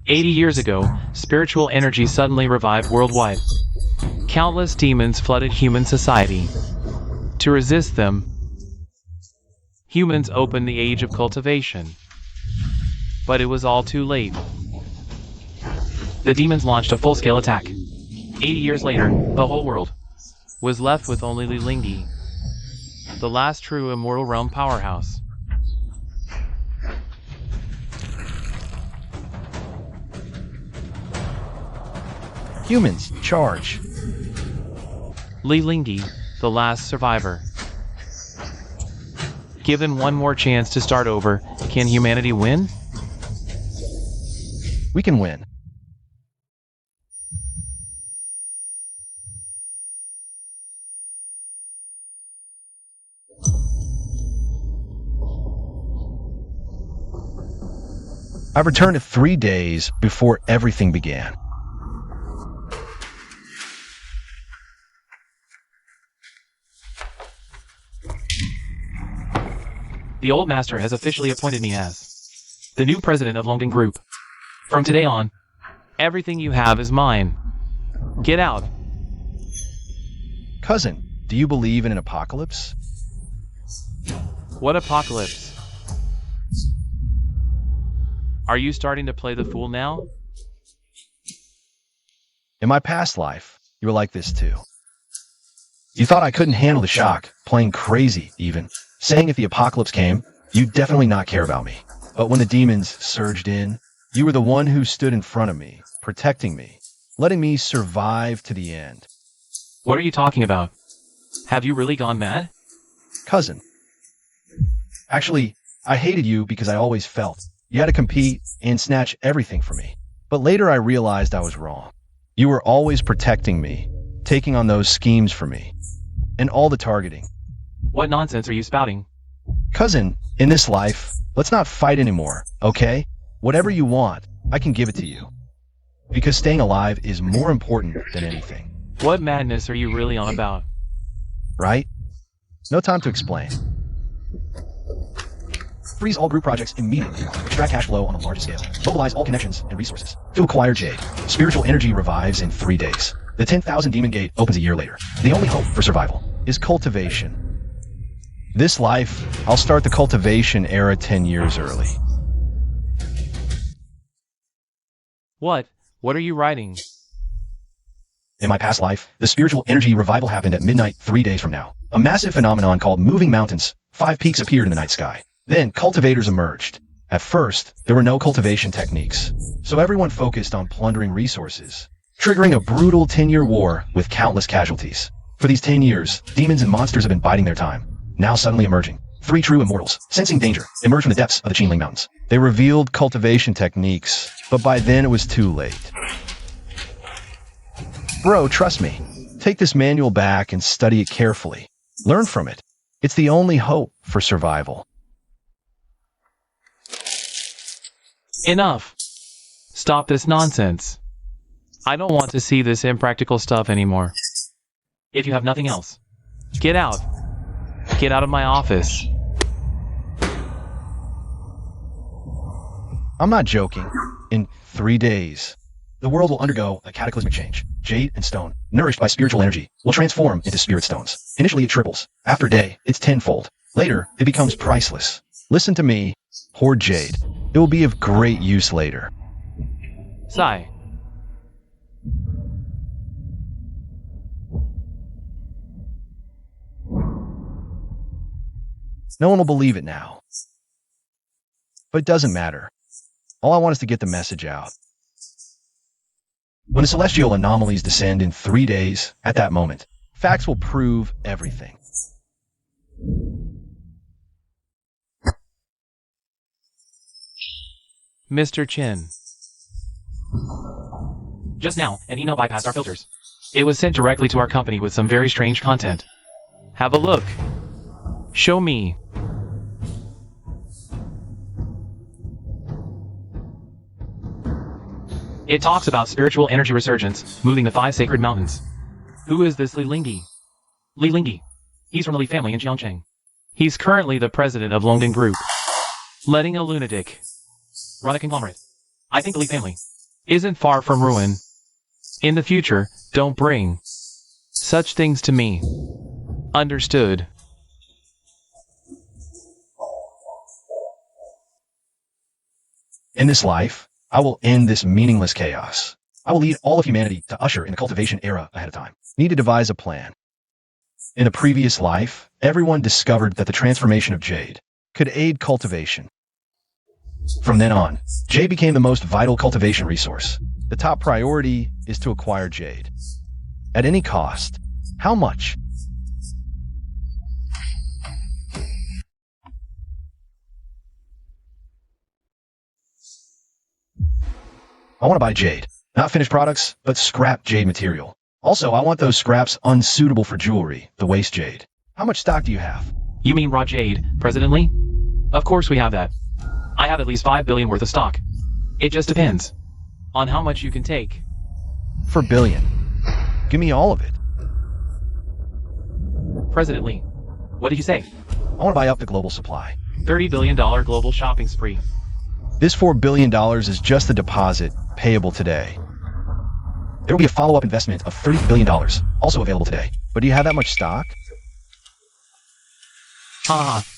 80 years ago, spiritual energy suddenly revived worldwide. Countless demons flooded human society. To resist them, humans opened the age of cultivation. But it was all too late. The demons launched a full-scale attack. 80 years later, the whole world was left with only Lilingi, the last true immortal realm powerhouse. Humans, charge. Lilingi, the last survivor. Given one more chance to start over, can humanity win? We can win. I've returned 3 days before everything began. The old master has officially appointed me as the new president of Longding Group. From today on, everything you have is mine. Get out. Cousin, do you believe in an apocalypse? What apocalypse? Are you starting to play the fool now? In my past life, you were like this too. You thought I couldn't handle the shock, playing crazy even, saying if the apocalypse came, you'd definitely not care about me. But when the demons surged in, you were the one who stood in front of me, protecting me, letting me survive to the end. What are you talking about? Have you really gone mad? Cousin. Actually, I hated you because I always felt you had to compete and snatch everything from me. But later I realized I was wrong. You were always protecting me, taking on those schemes for me, and all the targeting. What nonsense are you spouting? Cousin, in this life, let's not fight anymore, okay? Whatever you want, I can give it to you. Because staying alive is more important than anything. What madness are you really on about? Right? No time to explain. Freeze all group projects immediately. Extract cash flow on a large scale. Mobilize all connections and resources. To acquire Jade. Spiritual energy revives in 3 days. The 10,000 demon gate opens a year later. The only hope for survival is cultivation. This life, I'll start the cultivation era 10 years early. What? What are you writing? In my past life, the spiritual energy revival happened at midnight 3 days from now. A massive phenomenon called moving mountains. 5 peaks appeared in the night sky. Then cultivators emerged. At first, there were no cultivation techniques, so everyone focused on plundering resources, triggering a brutal 10-year war with countless casualties. For these 10 years, demons and monsters have been biding their time, now suddenly emerging. 3 true immortals, sensing danger, emerged from the depths of the Qinling Mountains. They revealed cultivation techniques, but by then it was too late. Bro, trust me. Take this manual back and study it carefully. Learn from it. It's the only hope for survival. Enough. Stop this nonsense. I don't want to see this impractical stuff anymore. If you have nothing else, get out. Get out of my office. I'm not joking. In 3 days, the world will undergo a cataclysmic change. Jade and stone, nourished by spiritual energy, will transform into spirit stones. Initially it triples. After a day, it's tenfold. Later, it becomes priceless. Listen to me. Hoard jade. It will be of great use later. Sigh. No one will believe it now. But it doesn't matter. All I want is to get the message out. When the celestial anomalies descend in 3 days, at that moment, facts will prove everything. Mr. Chin. Just now, an email bypassed our filters. It was sent directly to our company with some very strange content. Have a look. Show me. It talks about spiritual energy resurgence, moving the 5 sacred mountains. Who is this Lilingi? Lilingi. He's from the Li family in Jiangcheng. He's currently the president of Longding Group. Letting a lunatic run a conglomerate. I think the Li family isn't far from ruin. In the future, don't bring such things to me. Understood. In this life, I will end this meaningless chaos. I will lead all of humanity to usher in the cultivation era ahead of time. Need to devise a plan. In a previous life, everyone discovered that the transformation of jade could aid cultivation. From then on, jade became the most vital cultivation resource. The top priority is to acquire jade. At any cost. How much? I want to buy jade. Not finished products, but scrap jade material. Also, I want those scraps unsuitable for jewelry, the waste jade. How much stock do you have? You mean raw jade, President Lee? Of course we have that. I have at least 5 billion worth of stock. It just depends on how much you can take. For billion. Give me all of it. President Lee, what did you say? I want to buy up the global supply. $30 billion global shopping spree. This $4 billion is just the deposit payable today. There will be a follow-up investment of $30 billion, also available today. But do you have that much stock?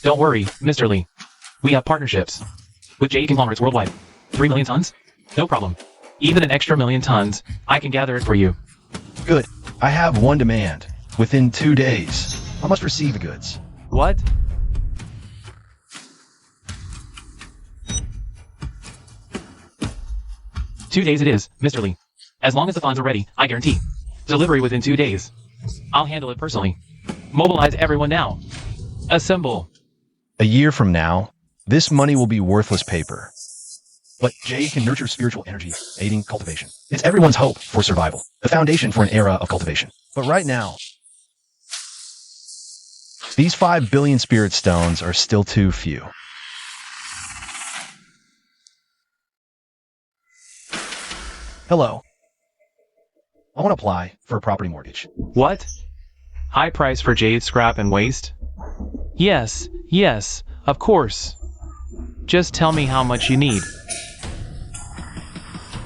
Don't worry, Mr. Lee. We have partnerships with jade conglomerates worldwide. 3 million tons? No problem. Even an extra 1 million tons, I can gather it for you. Good. I have one demand. Within 2 days, I must receive the goods. What? Two days it is, Mr. Lee. As long as the funds are ready, I guarantee delivery within 2 days. I'll handle it personally. Mobilize everyone now. Assemble. A year from now, this money will be worthless paper. But jade can nurture spiritual energy, aiding cultivation. It's everyone's hope for survival, the foundation for an era of cultivation. But right now, these 5 billion spirit stones are still too few. Hello. I want to apply for a property mortgage. What? High price for jade scrap and waste? Yes, of course. Just tell me how much you need.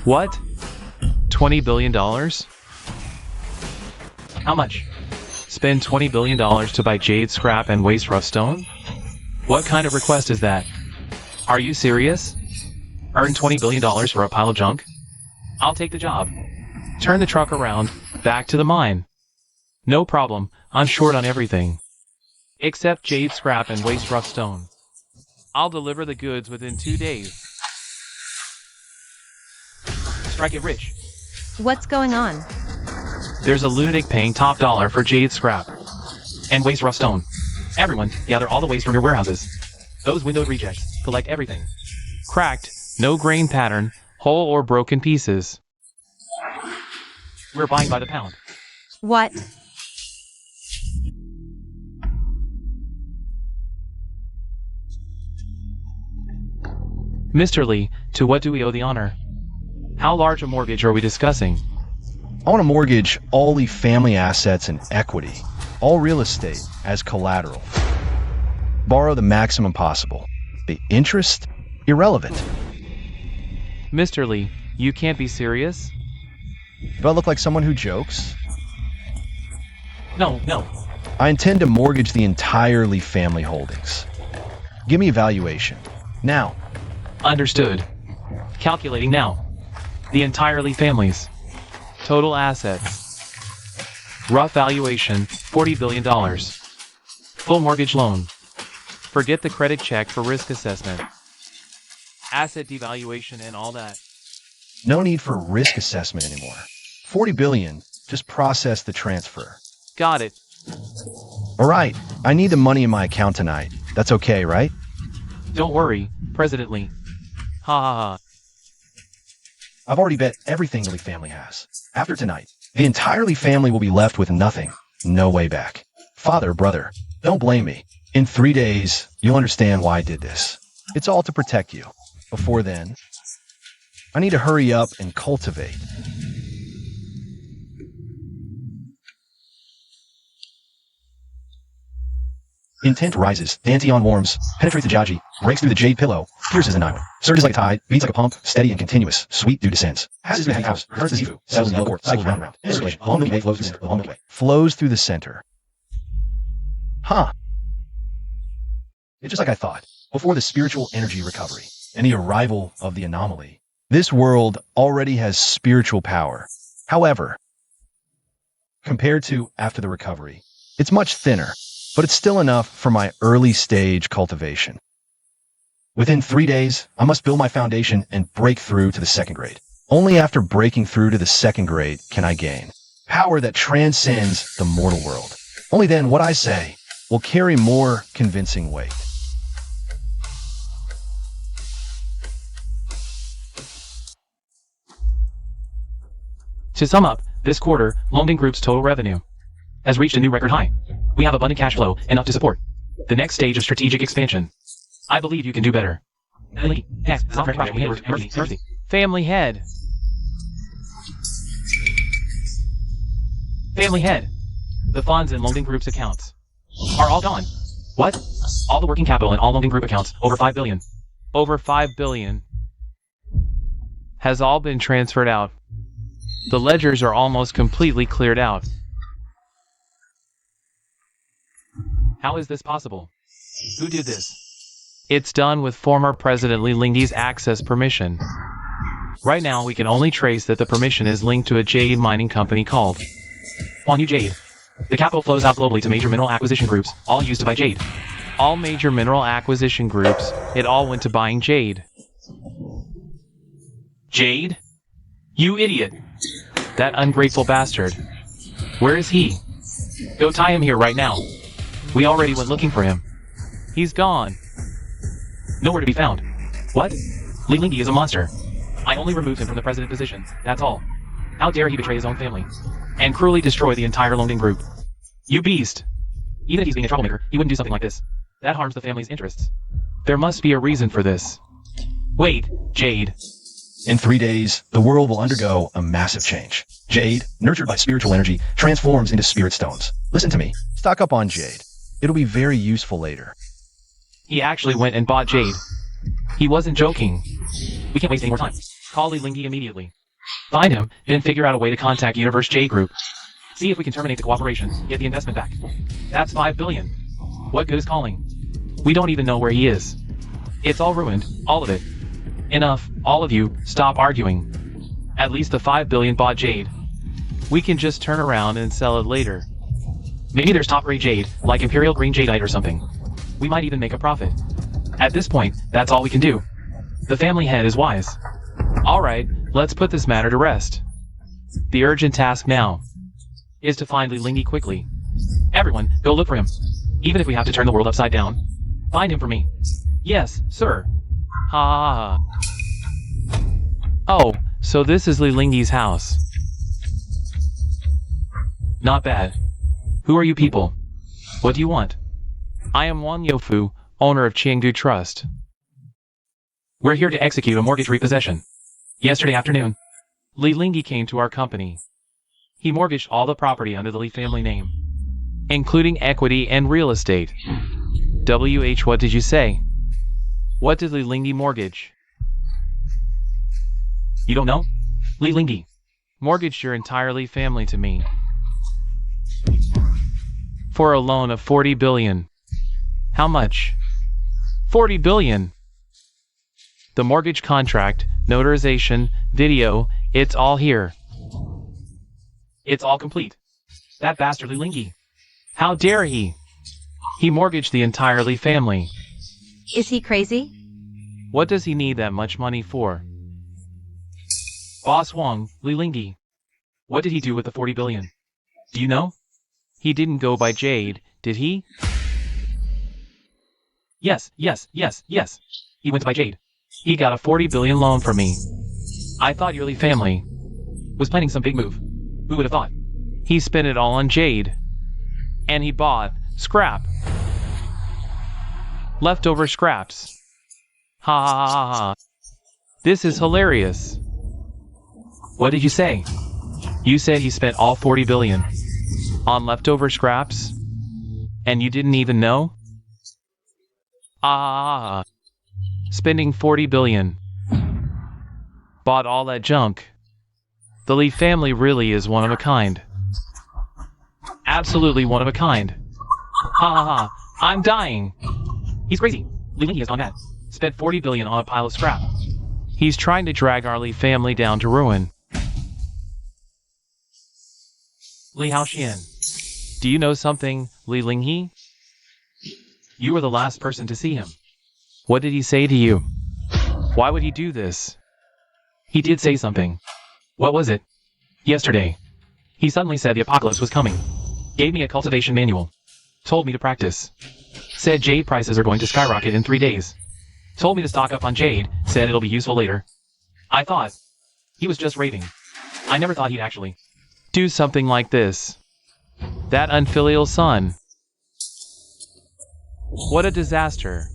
What? $20 billion? How much? Spend $20 billion to buy jade scrap and waste rough stone? What kind of request is that? Are you serious? Earn $20 billion for a pile of junk? I'll take the job. Turn the truck around, back to the mine. No problem, I'm short on everything. Except jade scrap and waste rough stone. I'll deliver the goods within 2 days. Strike it rich. What's going on? There's a lunatic paying top dollar for jade scrap and waste rough stone. Everyone, gather all the waste from your warehouses. Those windowed rejects, collect everything. Cracked, no grain pattern, whole or broken pieces. We're buying by the pound. What? Mr. Lee, to what do we owe the honor? How large a mortgage are we discussing? I want to mortgage all the family assets and equity, all real estate, as collateral. Borrow the maximum possible. The interest? Irrelevant. Mr. Lee, you can't be serious? Do I look like someone who jokes? No. I intend to mortgage the entire Lee family holdings. Give me a valuation. Now. Understood. Calculating now. The entire Lee families. Total assets. Rough valuation, $40 billion. Full mortgage loan. Forget the credit check for risk assessment. Asset devaluation and all that. No need for risk assessment anymore. 40 billion, just process the transfer. Got it. All right, I need the money in my account tonight. That's okay, right? Don't worry, President Lee. Ha. I've already bet everything the Lee family has. After tonight, the entire Lee family will be left with nothing. No way back. Father, brother, don't blame me. In 3 days, you'll understand why I did this. It's all to protect you. Before then, I need to hurry up and cultivate. Intent rises. Danteon warms. Penetrates the Jaji. Breaks through the jade pillow. Pierces an island. Surges like a tide. Beats like a pump. Steady and continuous. Sweet dew descends. Passes through the house. Returns to Zifu. Settles in yellow court. Cycles round and round. In circulation. The long Milky Way flows through the center. The long Milky Way flows through the center. Huh. It's just like I thought. Before the spiritual energy recovery and the arrival of the anomaly, this world already has spiritual power. However, compared to after the recovery, it's much thinner, but it's still enough for my early stage cultivation. Within 3 days, I must build my foundation and break through to the second grade. Only after breaking through to the second grade can I gain power that transcends the mortal world. Only then what I say will carry more convincing weight. To sum up, this quarter, Longding Group's total revenue has reached a new record high. We have abundant cash flow, enough to support the next stage of strategic expansion. I believe you can do better. Family head. Family head. The funds in Longding Group's accounts are all gone. What? All the working capital in all Longding Group accounts, over 5 billion. Over 5 billion has all been transferred out. The ledgers are almost completely cleared out. How is this possible? Who did this? It's done with former President Li Lingyi's access permission. Right now, we can only trace that the permission is linked to a jade mining company called Huanyu Jade. The capital flows out globally to major mineral acquisition groups, all used to buy jade. All major mineral acquisition groups, it all went to buying jade. Jade? You idiot! That ungrateful bastard. Where is he? Go tie him here right now. We already went looking for him. He's gone. Nowhere to be found. What? Li Lingyi is a monster. I only removed him from the president position, that's all. How dare he betray his own family and cruelly destroy the entire Longding Group. You beast! Even if he's being a troublemaker, he wouldn't do something like this. That harms the family's interests. There must be a reason for this. Wait, Jade. In 3 days, the world will undergo a massive change. Jade, nurtured by spiritual energy, transforms into spirit stones. Listen to me. Stock up on jade. It'll be very useful later. He actually went and bought jade. He wasn't joking. We can't waste any more time. Call Li Lingyi immediately. Find him, then figure out a way to contact Universe Jade Group. See if we can terminate the cooperation, get the investment back. That's 5 billion. What good is calling? We don't even know where he is. It's all ruined, all of it. Enough, all of you, stop arguing. At least the 5 billion bought jade. We can just turn around and sell it later. Maybe there's top-grade jade, like Imperial Green Jadeite or something. We might even make a profit. At this point, that's all we can do. The family head is wise. Alright, let's put this matter to rest. The urgent task now is to find Li Lingyi quickly. Everyone, go look for him. Even if we have to turn the world upside down. Find him for me. Yes, sir. Ha ha ha. Oh, so this is Li Lingyi's house. Not bad. Who are you people? What do you want? I am Wang Youfu, owner of Chengdu Trust. We're here to execute a mortgage repossession. Yesterday afternoon, Li Lingyi came to our company. He mortgaged all the property under the Li family name, including equity and real estate. WH, what did you say? What did Li Lingyi mortgage? You don't know? Li Lingyi mortgaged your entire Li family to me for a loan of 40 billion. How much? 40 billion. The mortgage contract, notarization, video, it's all here. It's all complete. That bastard Li Lingyi. How dare he? He mortgaged the entire Li family. Is he crazy? What does he need that much money for? Boss Wang, Li Lingyi. What did he do with the 40 billion? Do you know? He didn't go by Jade, did he? Yes. He went to buy Jade. He got a 40 billion loan from me. I thought your Li family was planning some big move. Who would have thought? He spent it all on Jade. And he bought scrap. Leftover scraps. Ha ha ha ha. This is hilarious. What did you say? You said he spent all 40 billion on leftover scraps? And you didn't even know? Ah, spending 40 billion. Bought all that junk. The Lee family really is one of a kind. Absolutely one of a kind. Ha ha ha, I'm dying. He's crazy. Lee has gone mad. Spent 40 billion on a pile of scrap. He's trying to drag our Lee family down to ruin. Li Haoxian. Do you know something, Li Linghe? You were the last person to see him. What did he say to you? Why would he do this? He did say something. What was it? Yesterday. He suddenly said the apocalypse was coming. Gave me a cultivation manual. Told me to practice. Said jade prices are going to skyrocket in 3 days. Told me to stock up on jade, said it'll be useful later. I thought he was just raving. I never thought he'd actually do something like this. That unfilial son. What a disaster.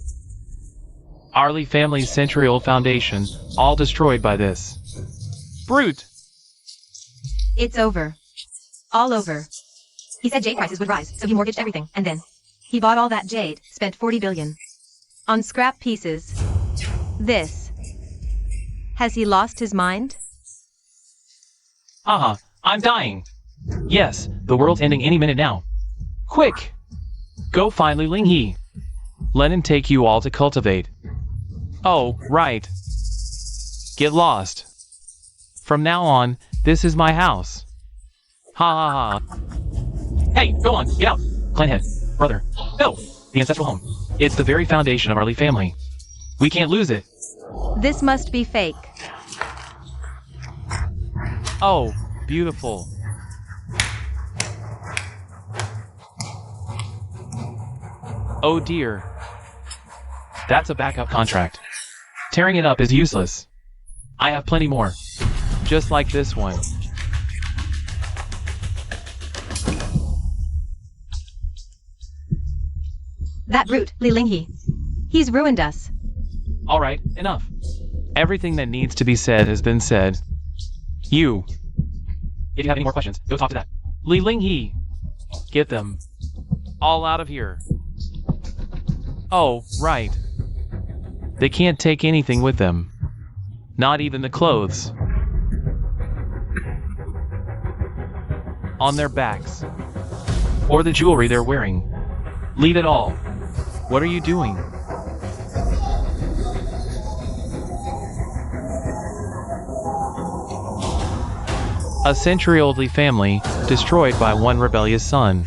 Arlie family's century-old foundation, all destroyed by this. Brute! It's over. All over. He said jade prices would rise, so he mortgaged everything, and then he bought all that jade, spent 40 billion on scrap pieces. This. Has he lost his mind? Haha, I'm dying. Yes, the world's ending any minute now. Quick! Go find Li Linghe. Let him take you all to cultivate. Oh, right. Get lost. From now on, this is my house. Ha ha ha. Hey, go on, get out. Clan head, brother. No, the ancestral home. It's the very foundation of our Lee family. We can't lose it. This must be fake. Oh, beautiful. Oh dear. That's a backup contract. Tearing it up is useless. I have plenty more. Just like this one. That brute, Li Linghe. He's ruined us. Alright, enough. Everything that needs to be said has been said. You. If you have any more questions, go talk to that. Li Linghe. Get them. All out of here. Oh, right. They can't take anything with them. Not even the clothes. On their backs. Or the jewelry they're wearing. Leave it all. What are you doing? A century-old Lee family, destroyed by one rebellious son.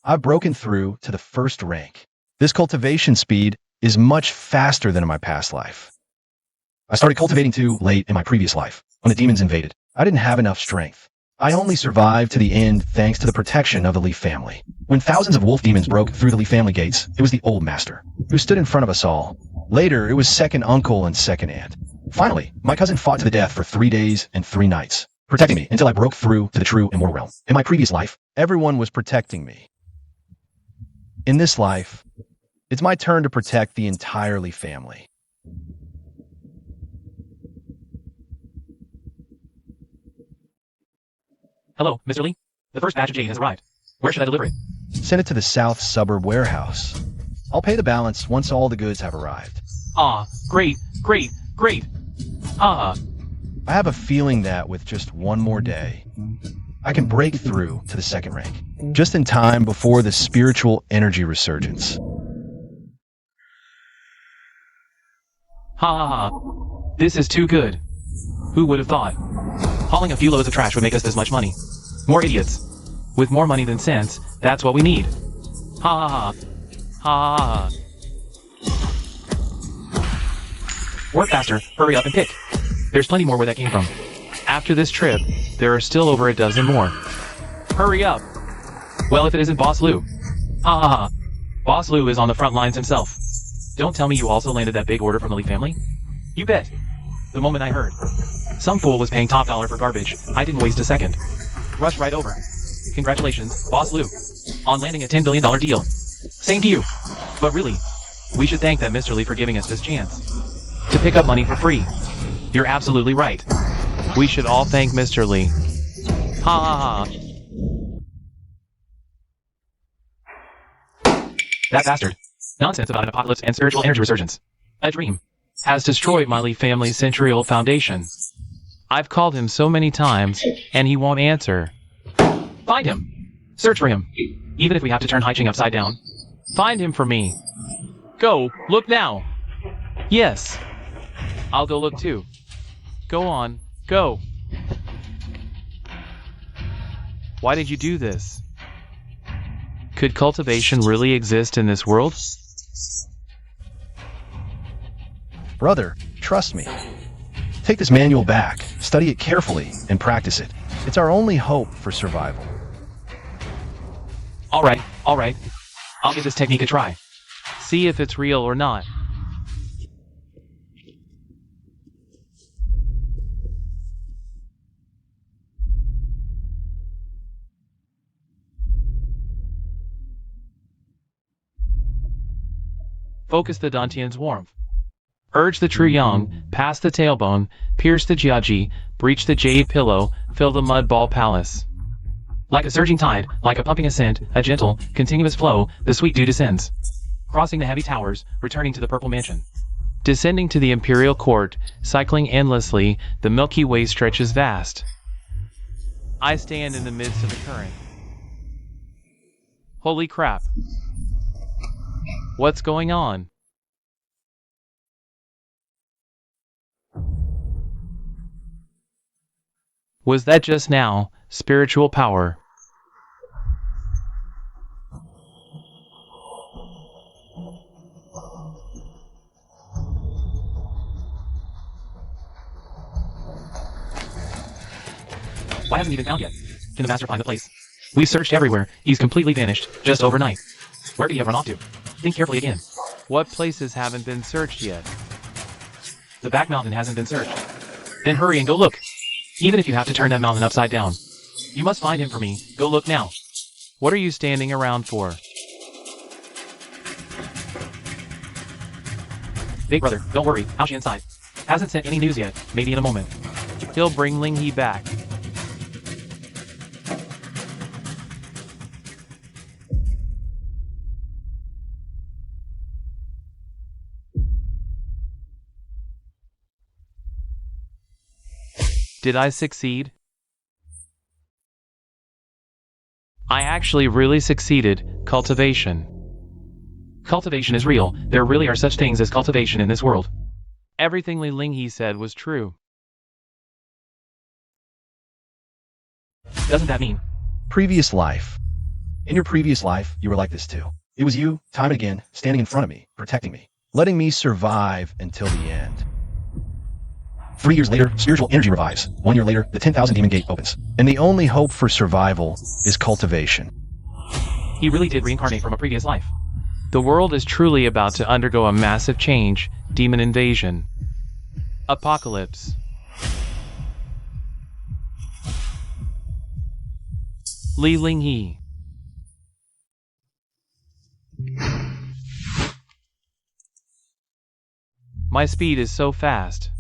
I've broken through to the first rank. This cultivation speed is much faster than in my past life. I started cultivating too late in my previous life, when the demons invaded. I didn't have enough strength. I only survived to the end thanks to the protection of the Lee family. When thousands of wolf demons broke through the Lee family gates, it was the old master, who stood in front of us all. Later, it was second uncle and second aunt. Finally, my cousin fought to the death for 3 days and 3 nights, protecting me until I broke through to the true immortal realm. In my previous life, everyone was protecting me. In this life, it's my turn to protect the entire Lee family. Hello, Mr. Lee. The first batch of jade has arrived. Where should I deliver it? Send it to the South Suburb warehouse. I'll pay the balance once all the goods have arrived. Ah, great, great, great. Ah. I have a feeling that with just one more day, I can break through to the second rank, just in time before the spiritual energy resurgence. Ha ha ha. This is too good. Who would have thought? Hauling a few loads of trash would make us this much money. More idiots. With more money than sense, that's what we need. Ha ha ha. Ha ha ha. Work faster, hurry up and pick. There's plenty more where that came from. After this trip, there are still over a dozen more. Hurry up. Well, if it isn't Boss Lou. Ha ha ha. Boss Lou is on the front lines himself. Don't tell me you also landed that big order from the Lee family? You bet. The moment I heard. Some fool was paying top dollar for garbage. I didn't waste a second. Rushed right over. Congratulations, Boss Lou, on landing a $10 billion deal. Same to you. But really, we should thank that Mr. Lee for giving us this chance to pick up money for free. You're absolutely right. We should all thank Mr. Lee. Ha ha ha. That bastard. Nonsense about an apocalypse and spiritual energy resurgence. A dream. Has destroyed my Lee family's century-old foundation. I've called him so many times, and he won't answer. Find him. Search for him. Even if we have to turn Haiching upside down. Find him for me. Go, look now. Yes. I'll go look too. Go on, go. Why did you do this? Could cultivation really exist in this world? Brother, trust me. Take this manual back, study it carefully, and practice it. It's our only hope for survival. Alright. I'll give this technique a try. See if it's real or not. Focus the Dantian's warmth. Urge the true yang, pass the tailbone, pierce the jiaji, breach the jade pillow, fill the mud ball palace. Like a surging tide, like a pumping ascent, a gentle, continuous flow, the sweet dew descends. Crossing the heavy towers, returning to the purple mansion. Descending to the imperial court, cycling endlessly, the Milky Way stretches vast. I stand in the midst of the current. Holy crap. What's going on? Was that just now, spiritual power? Why hasn't he been found yet? Can the master find the place? We've searched everywhere. He's completely vanished, just overnight. Where could he have run off to? Think carefully again. What places haven't been searched yet? The back mountain hasn't been searched. Then hurry and go look. Even if you have to turn that mountain upside down. You must find him for me. Go look now. What are you standing around for? Big brother, don't worry. How's she inside? Hasn't sent any news yet. Maybe in a moment. He'll bring Ling He back. Did I succeed? I actually really succeeded. Cultivation. Cultivation is real. There really are such things as cultivation in this world. Everything Li Linghe said was true. Doesn't that mean? Previous life. In your previous life, you were like this too. It was you, time and again, standing in front of me, protecting me, letting me survive until the end. 3 years later, spiritual energy revives. 1 year later, the 10,000 demon gate opens. And the only hope for survival is cultivation. He really did reincarnate from a previous life. The world is truly about to undergo a massive change. Demon invasion. Apocalypse. Li Linghe. My speed is so fast.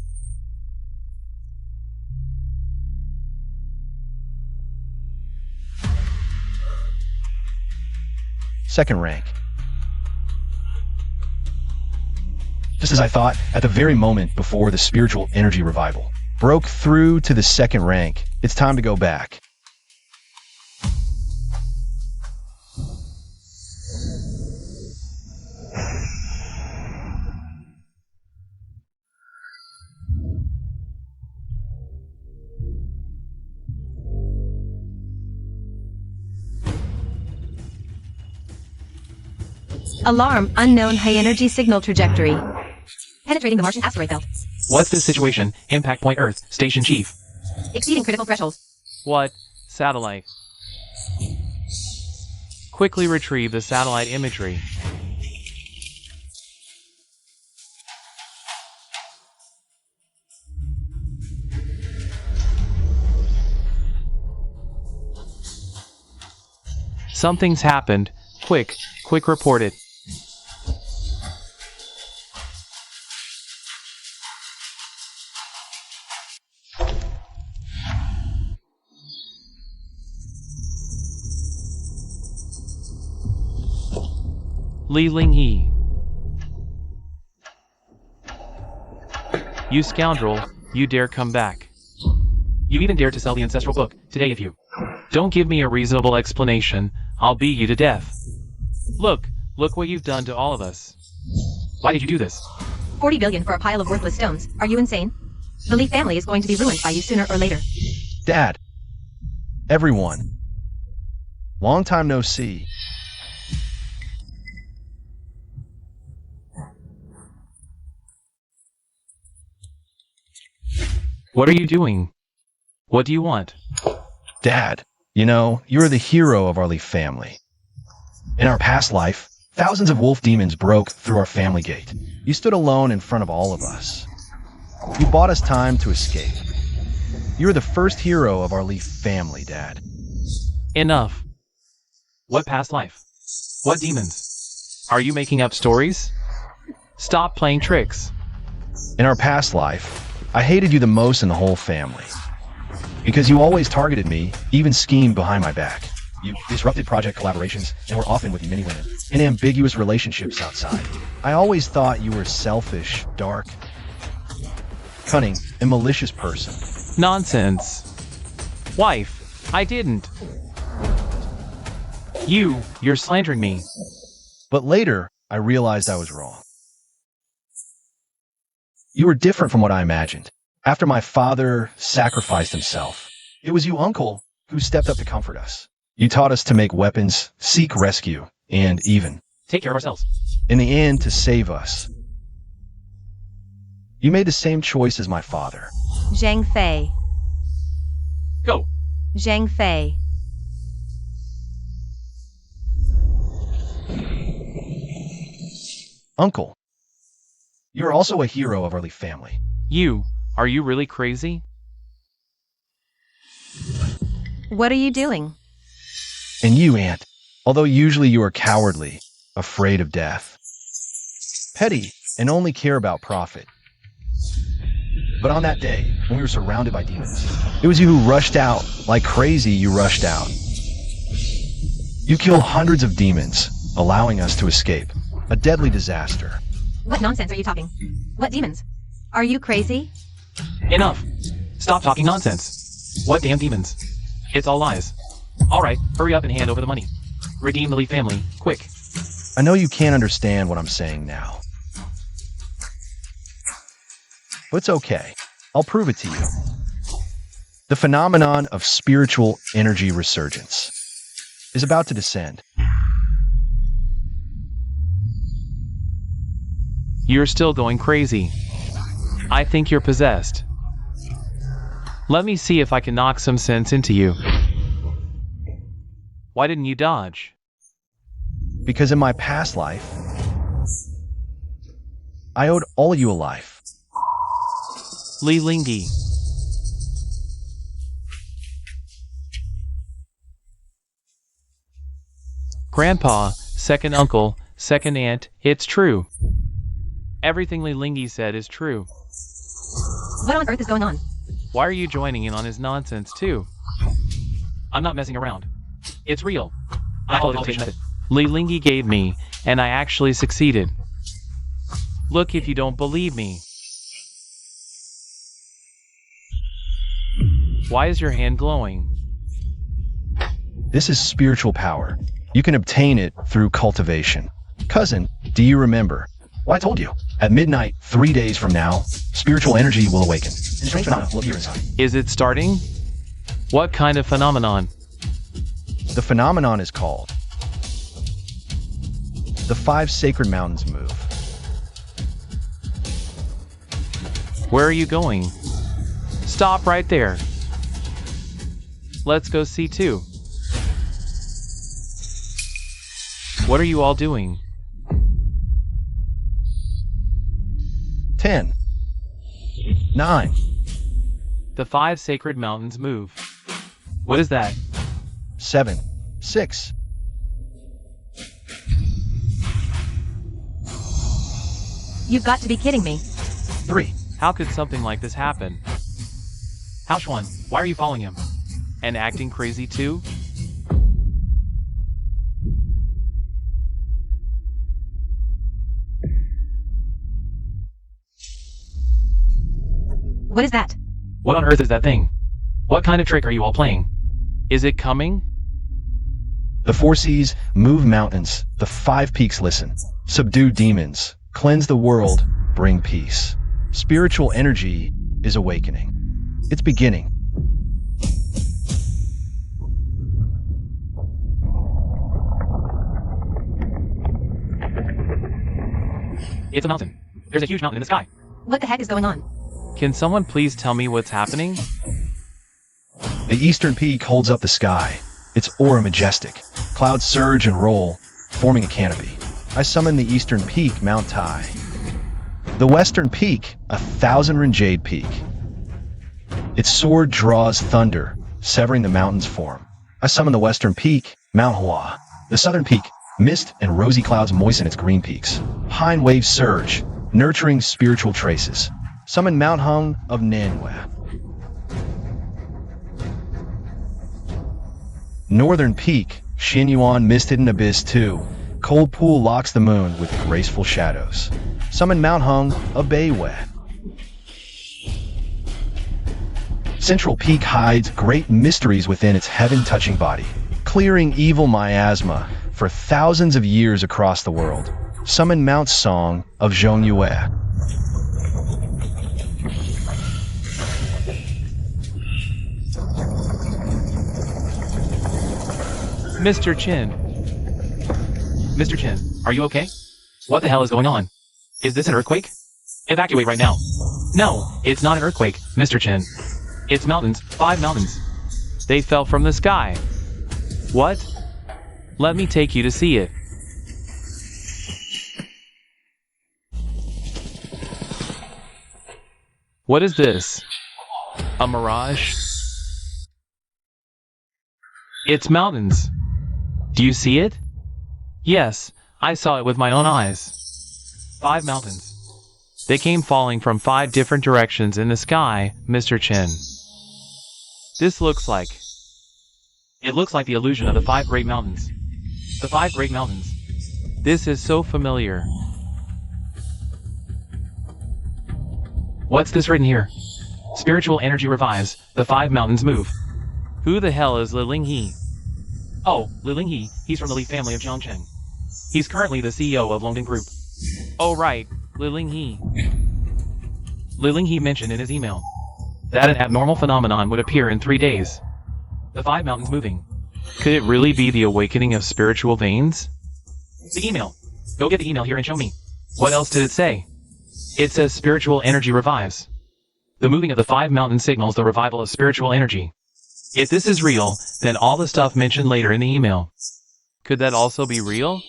Second rank. Just as I thought, at the very moment before the spiritual energy revival broke through to the second rank, it's time to go back. Alarm, unknown high-energy signal trajectory. Penetrating the Martian asteroid belt. What's this situation? Impact point Earth, Station Chief. Exceeding critical threshold. What? Satellite. Quickly retrieve the satellite imagery. Something's happened. Quick report it. Li Lingyi. You scoundrel, you dare come back. You even dare to sell the ancestral book today. If you don't give me a reasonable explanation, I'll beat you to death. Look what you've done to all of us. Why did you do this? 40 billion for a pile of worthless stones. Are you insane? The Lee family is going to be ruined by you sooner or later. Dad. Everyone. Long time no see. What are you doing? What do you want? Dad, you know, you're the hero of our Lee family. In our past life, thousands of wolf demons broke through our family gate. You stood alone in front of all of us. You bought us time to escape. You're the first hero of our Lee family, Dad. Enough. What past life? What demons? Are you making up stories? Stop playing tricks. In our past life, I hated you the most in the whole family. Because you always targeted me, even schemed behind my back. You disrupted project collaborations and were often with many women in ambiguous relationships outside. I always thought you were a selfish, dark, cunning, and malicious person. Nonsense. Wife, I didn't. You're slandering me. But later, I realized I was wrong. You were different from what I imagined. After my father sacrificed himself, it was you, Uncle, who stepped up to comfort us. You taught us to make weapons, seek rescue, and even take care of ourselves. In the end, to save us. You made the same choice as my father. Zhang Fei. Go. Zhang Fei. Uncle, you're also a hero of our Lee family. Are you really crazy? What are you doing? And you, Aunt, although usually you are cowardly, afraid of death, petty, and only care about profit. But on that day, when we were surrounded by demons, it was you who rushed out. Like crazy, you rushed out. You killed hundreds of demons, allowing us to escape. A deadly disaster. What nonsense are you talking? What demons? Are you crazy? Enough. Stop talking nonsense. What damn demons? It's all lies. Alright, hurry up and hand over the money. Redeem the Lee family, quick. I know you can't understand what I'm saying now. But it's okay. I'll prove it to you. The phenomenon of spiritual energy resurgence is about to descend. You're still going crazy. I think you're possessed. Let me see if I can knock some sense into you. Why didn't you dodge? Because in my past life, I owed all of you a life. Li Lingyi. Grandpa, second uncle, second aunt, it's true. Everything Li Lingyi said is true. What on earth is going on? Why are you joining in on his nonsense too? I'm not messing around. It's real. I follow the cultivation method. Li Lingyi gave me, and I actually succeeded. Look if you don't believe me. Why is your hand glowing? This is spiritual power. You can obtain it through cultivation. Cousin, do you remember? Well, I told you. At midnight, 3 days from now, spiritual energy will awaken. And strange phenomena will appear inside. Is it starting? What kind of phenomenon? The phenomenon is called the 5 sacred mountains move. Where are you going? Stop right there. Let's go see too. What are you all doing? 10, 9. The 5 sacred mountains move. What is that? 7, 6. You've got to be kidding me. 3. How could something like this happen? Housewan, why are you following him? And acting crazy too? What is that? What on earth is that thing? What kind of trick are you all playing? Is it coming? The four seas move mountains, the five peaks listen. Subdue demons, cleanse the world, bring peace. Spiritual energy is awakening. It's beginning. It's a mountain. There's a huge mountain in the sky. What the heck is going on? Can someone please tell me what's happening? The eastern peak holds up the sky. Its aura majestic. Clouds surge and roll, forming a canopy. I summon the eastern peak, Mount Tai. The western peak, 1,000-rin jade peak. Its sword draws thunder, severing the mountain's form. I summon the western peak, Mount Hua. The southern peak, mist and rosy clouds moisten its green peaks. Pine waves surge, nurturing spiritual traces. Summon Mount Hung of Nanhua. Northern peak, Xinyuan Mist-Hidden Abyss 2. Cold pool locks the moon with graceful shadows. Summon Mount Hung of Beiwei. Central peak hides great mysteries within its heaven-touching body, clearing evil miasma for thousands of years across the world. Summon Mount Song of Zhongyue. Mr. Chin. Mr. Chin, are you okay? What the hell is going on? Is this an earthquake? Evacuate right now. No, it's not an earthquake, Mr. Chin. It's mountains, 5 mountains. They fell from the sky. What? Let me take you to see it. What is this? A mirage? It's mountains. Do you see it? Yes, I saw it with my own eyes. 5 mountains. They came falling from 5 different directions in the sky, Mr. Chin. This looks like... It looks like the illusion of the 5 great mountains. The 5 great mountains. This is so familiar. What's this written here? Spiritual energy revives, the 5 mountains move. Who the hell is Li Linghe? Oh, Li Linghe, he's from the Li family of Jiangcheng. He's currently the CEO of Longding Group. Oh right, Li Linghe. Li Linghe mentioned in his email that an abnormal phenomenon would appear in 3 days. The 5 mountains moving. Could it really be the awakening of spiritual veins? The email. Go get the email here and show me. What else did it say? It says spiritual energy revives. The moving of the 5 mountains signals the revival of spiritual energy. If this is real, then all the stuff mentioned later in the email. Could that also be real?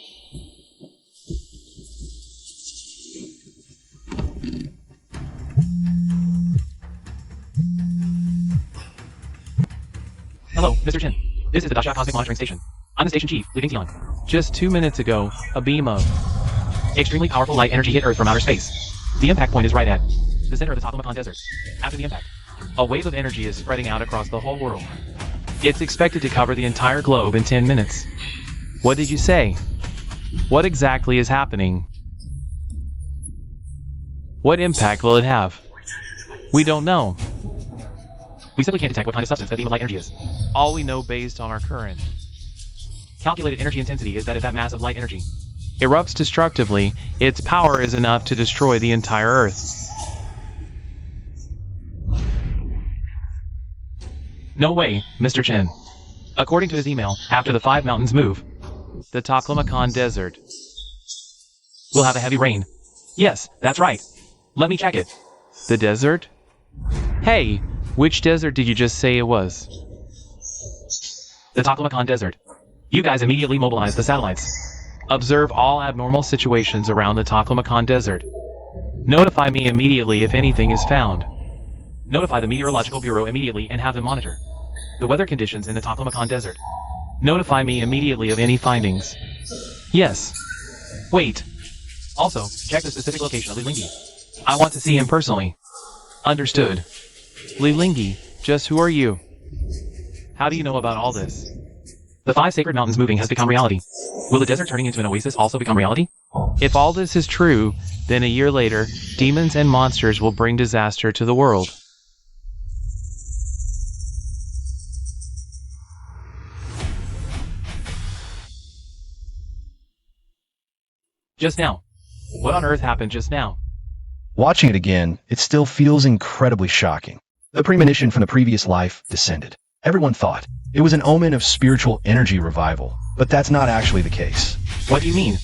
Hello, Mr. Chin. This is the Dasha Cosmic Monitoring Station. I'm the station chief, Li Tingtian. Just 2 minutes ago, a beam of extremely powerful light energy hit Earth from outer space. The impact point is right at the center of the Taklamakan Desert. After the impact, a wave of energy is spreading out across the whole world. It's expected to cover the entire globe in 10 minutes. What did you say? What exactly is happening? What impact will it have? We don't know. We simply can't detect what kind of substance that beam of light energy is. All we know based on our current calculated energy intensity is that if that mass of light energy erupts destructively, its power is enough to destroy the entire Earth. No way, Mr. Chen. According to his email, after the 5 mountains move, the Taklamakan Desert will have a heavy rain. Yes, that's right. Let me check it. The desert? Hey, which desert did you just say it was? The Taklamakan Desert. You guys immediately mobilize the satellites. Observe all abnormal situations around the Taklamakan Desert. Notify me immediately if anything is found. Notify the Meteorological Bureau immediately and have them monitor the weather conditions in the Taklamakan Desert. Notify me immediately of any findings. Yes. Wait. Also, check the specific location of Li Linghe. I want to see him personally. Understood. Li Linghe, just who are you? How do you know about all this? The 5 sacred mountains moving has become reality. Will the desert turning into an oasis also become reality? If all this is true, then a year later, demons and monsters will bring disaster to the world. Just now. What on earth happened just now? Watching it again, it still feels incredibly shocking. The premonition from the previous life descended. Everyone thought it was an omen of spiritual energy revival, but that's not actually the case. What do you mean?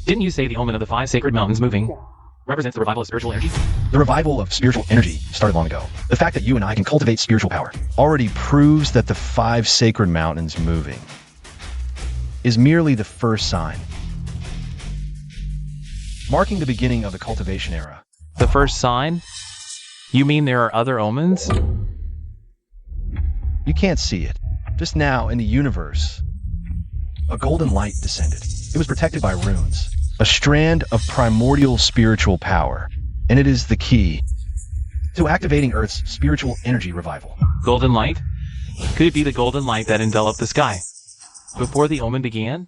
Didn't you say the omen of the 5 sacred mountains moving represents the revival of spiritual energy? The revival of spiritual energy started long ago. The fact that you and I can cultivate spiritual power already proves that the 5 sacred mountains moving is merely the first sign, marking the beginning of the cultivation era. The first sign? You mean there are other omens? You can't see it. Just now, in the universe, a golden light descended. It was protected by runes, a strand of primordial spiritual power, and it is the key to activating Earth's spiritual energy revival. Golden light? Could it be the golden light that enveloped the sky before the omen began?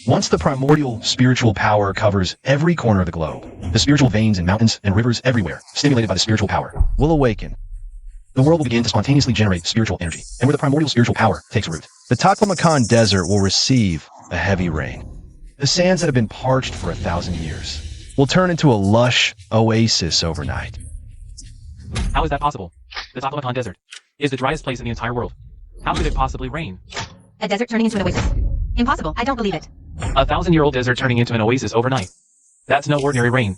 Once the primordial spiritual power covers every corner of the globe, the spiritual veins and mountains and rivers everywhere, stimulated by the spiritual power, will awaken. The world will begin to spontaneously generate spiritual energy, and where the primordial spiritual power takes root, the Taklamakan Desert will receive a heavy rain. The sands that have been parched for 1,000 years will turn into a lush oasis overnight. How is that possible? The Taklamakan Desert is the driest place in the entire world. How could it possibly rain? A desert turning into an oasis. Impossible. I don't believe it. A 1,000-year-old desert turning into an oasis overnight. That's no ordinary rain.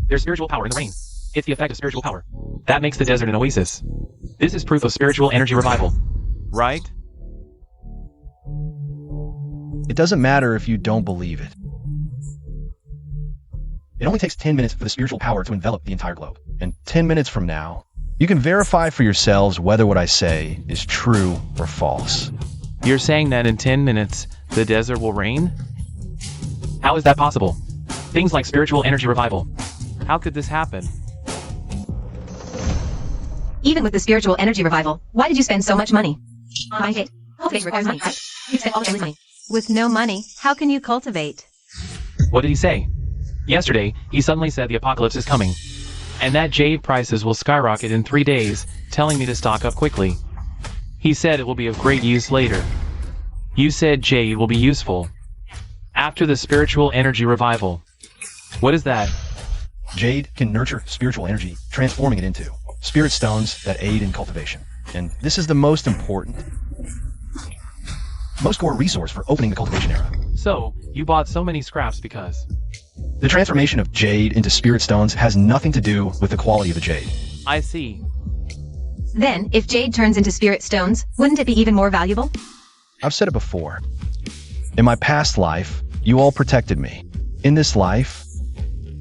There's spiritual power in the rain. It's the effect of spiritual power. That makes the desert an oasis. This is proof of spiritual energy revival. Right? It doesn't matter if you don't believe it. It only takes 10 minutes for the spiritual power to envelop the entire globe. And 10 minutes from now, you can verify for yourselves whether what I say is true or false. You're saying that in 10 minutes, the desert will rain? How is that possible? Things like spiritual energy revival. How could this happen? Even with the spiritual energy revival, why did you spend so much money? Imitate. Cultivation requires money, right? You spent all the family's money. With no money, how can you cultivate? What did he say? Yesterday, he suddenly said the apocalypse is coming, and that jade prices will skyrocket in 3 days, telling me to stock up quickly. He said it will be of great use later. You said jade will be useful after the spiritual energy revival. What is that? Jade can nurture spiritual energy, transforming it into spirit stones that aid in cultivation. And this is the most important, most core resource for opening the cultivation era. So, you bought so many scraps because... The transformation of jade into spirit stones has nothing to do with the quality of the jade. I see. Then, if jade turns into spirit stones, wouldn't it be even more valuable? I've said it before. In my past life, you all protected me. In this life,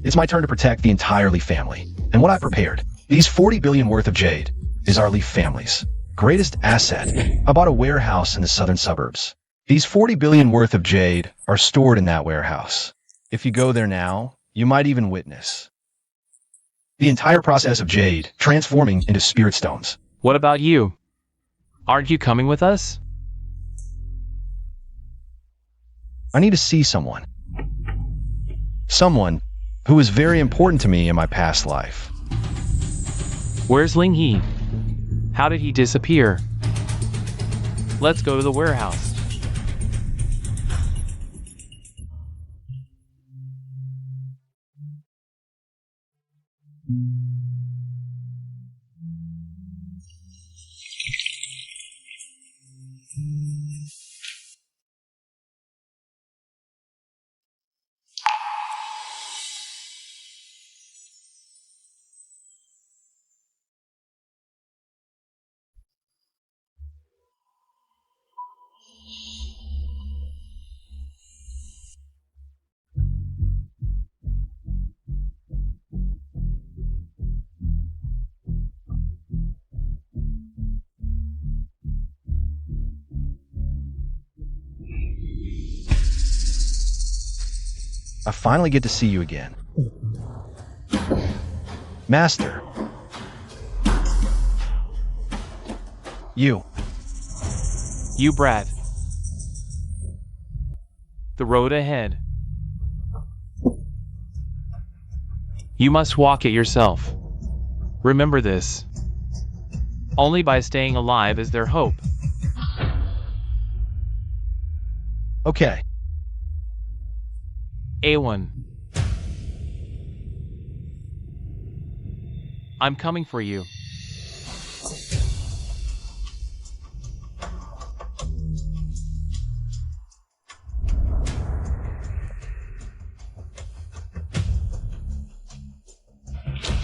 it's my turn to protect the entire Leaf family. And what I prepared, these 40 billion worth of jade, is our Leaf family's greatest asset. I bought a warehouse in the southern suburbs. These 40 billion worth of jade are stored in that warehouse. If you go there now, you might even witness the entire process of jade transforming into spirit stones. What about you? Aren't you coming with us? I need to see someone. Someone who was very important to me in my past life. Where's Ling He? How did he disappear? Let's go to the warehouse. I finally get to see you again. Master. You. You brat. The road ahead. You must walk it yourself. Remember this. Only by staying alive is there hope. Okay. A1. I'm coming for you.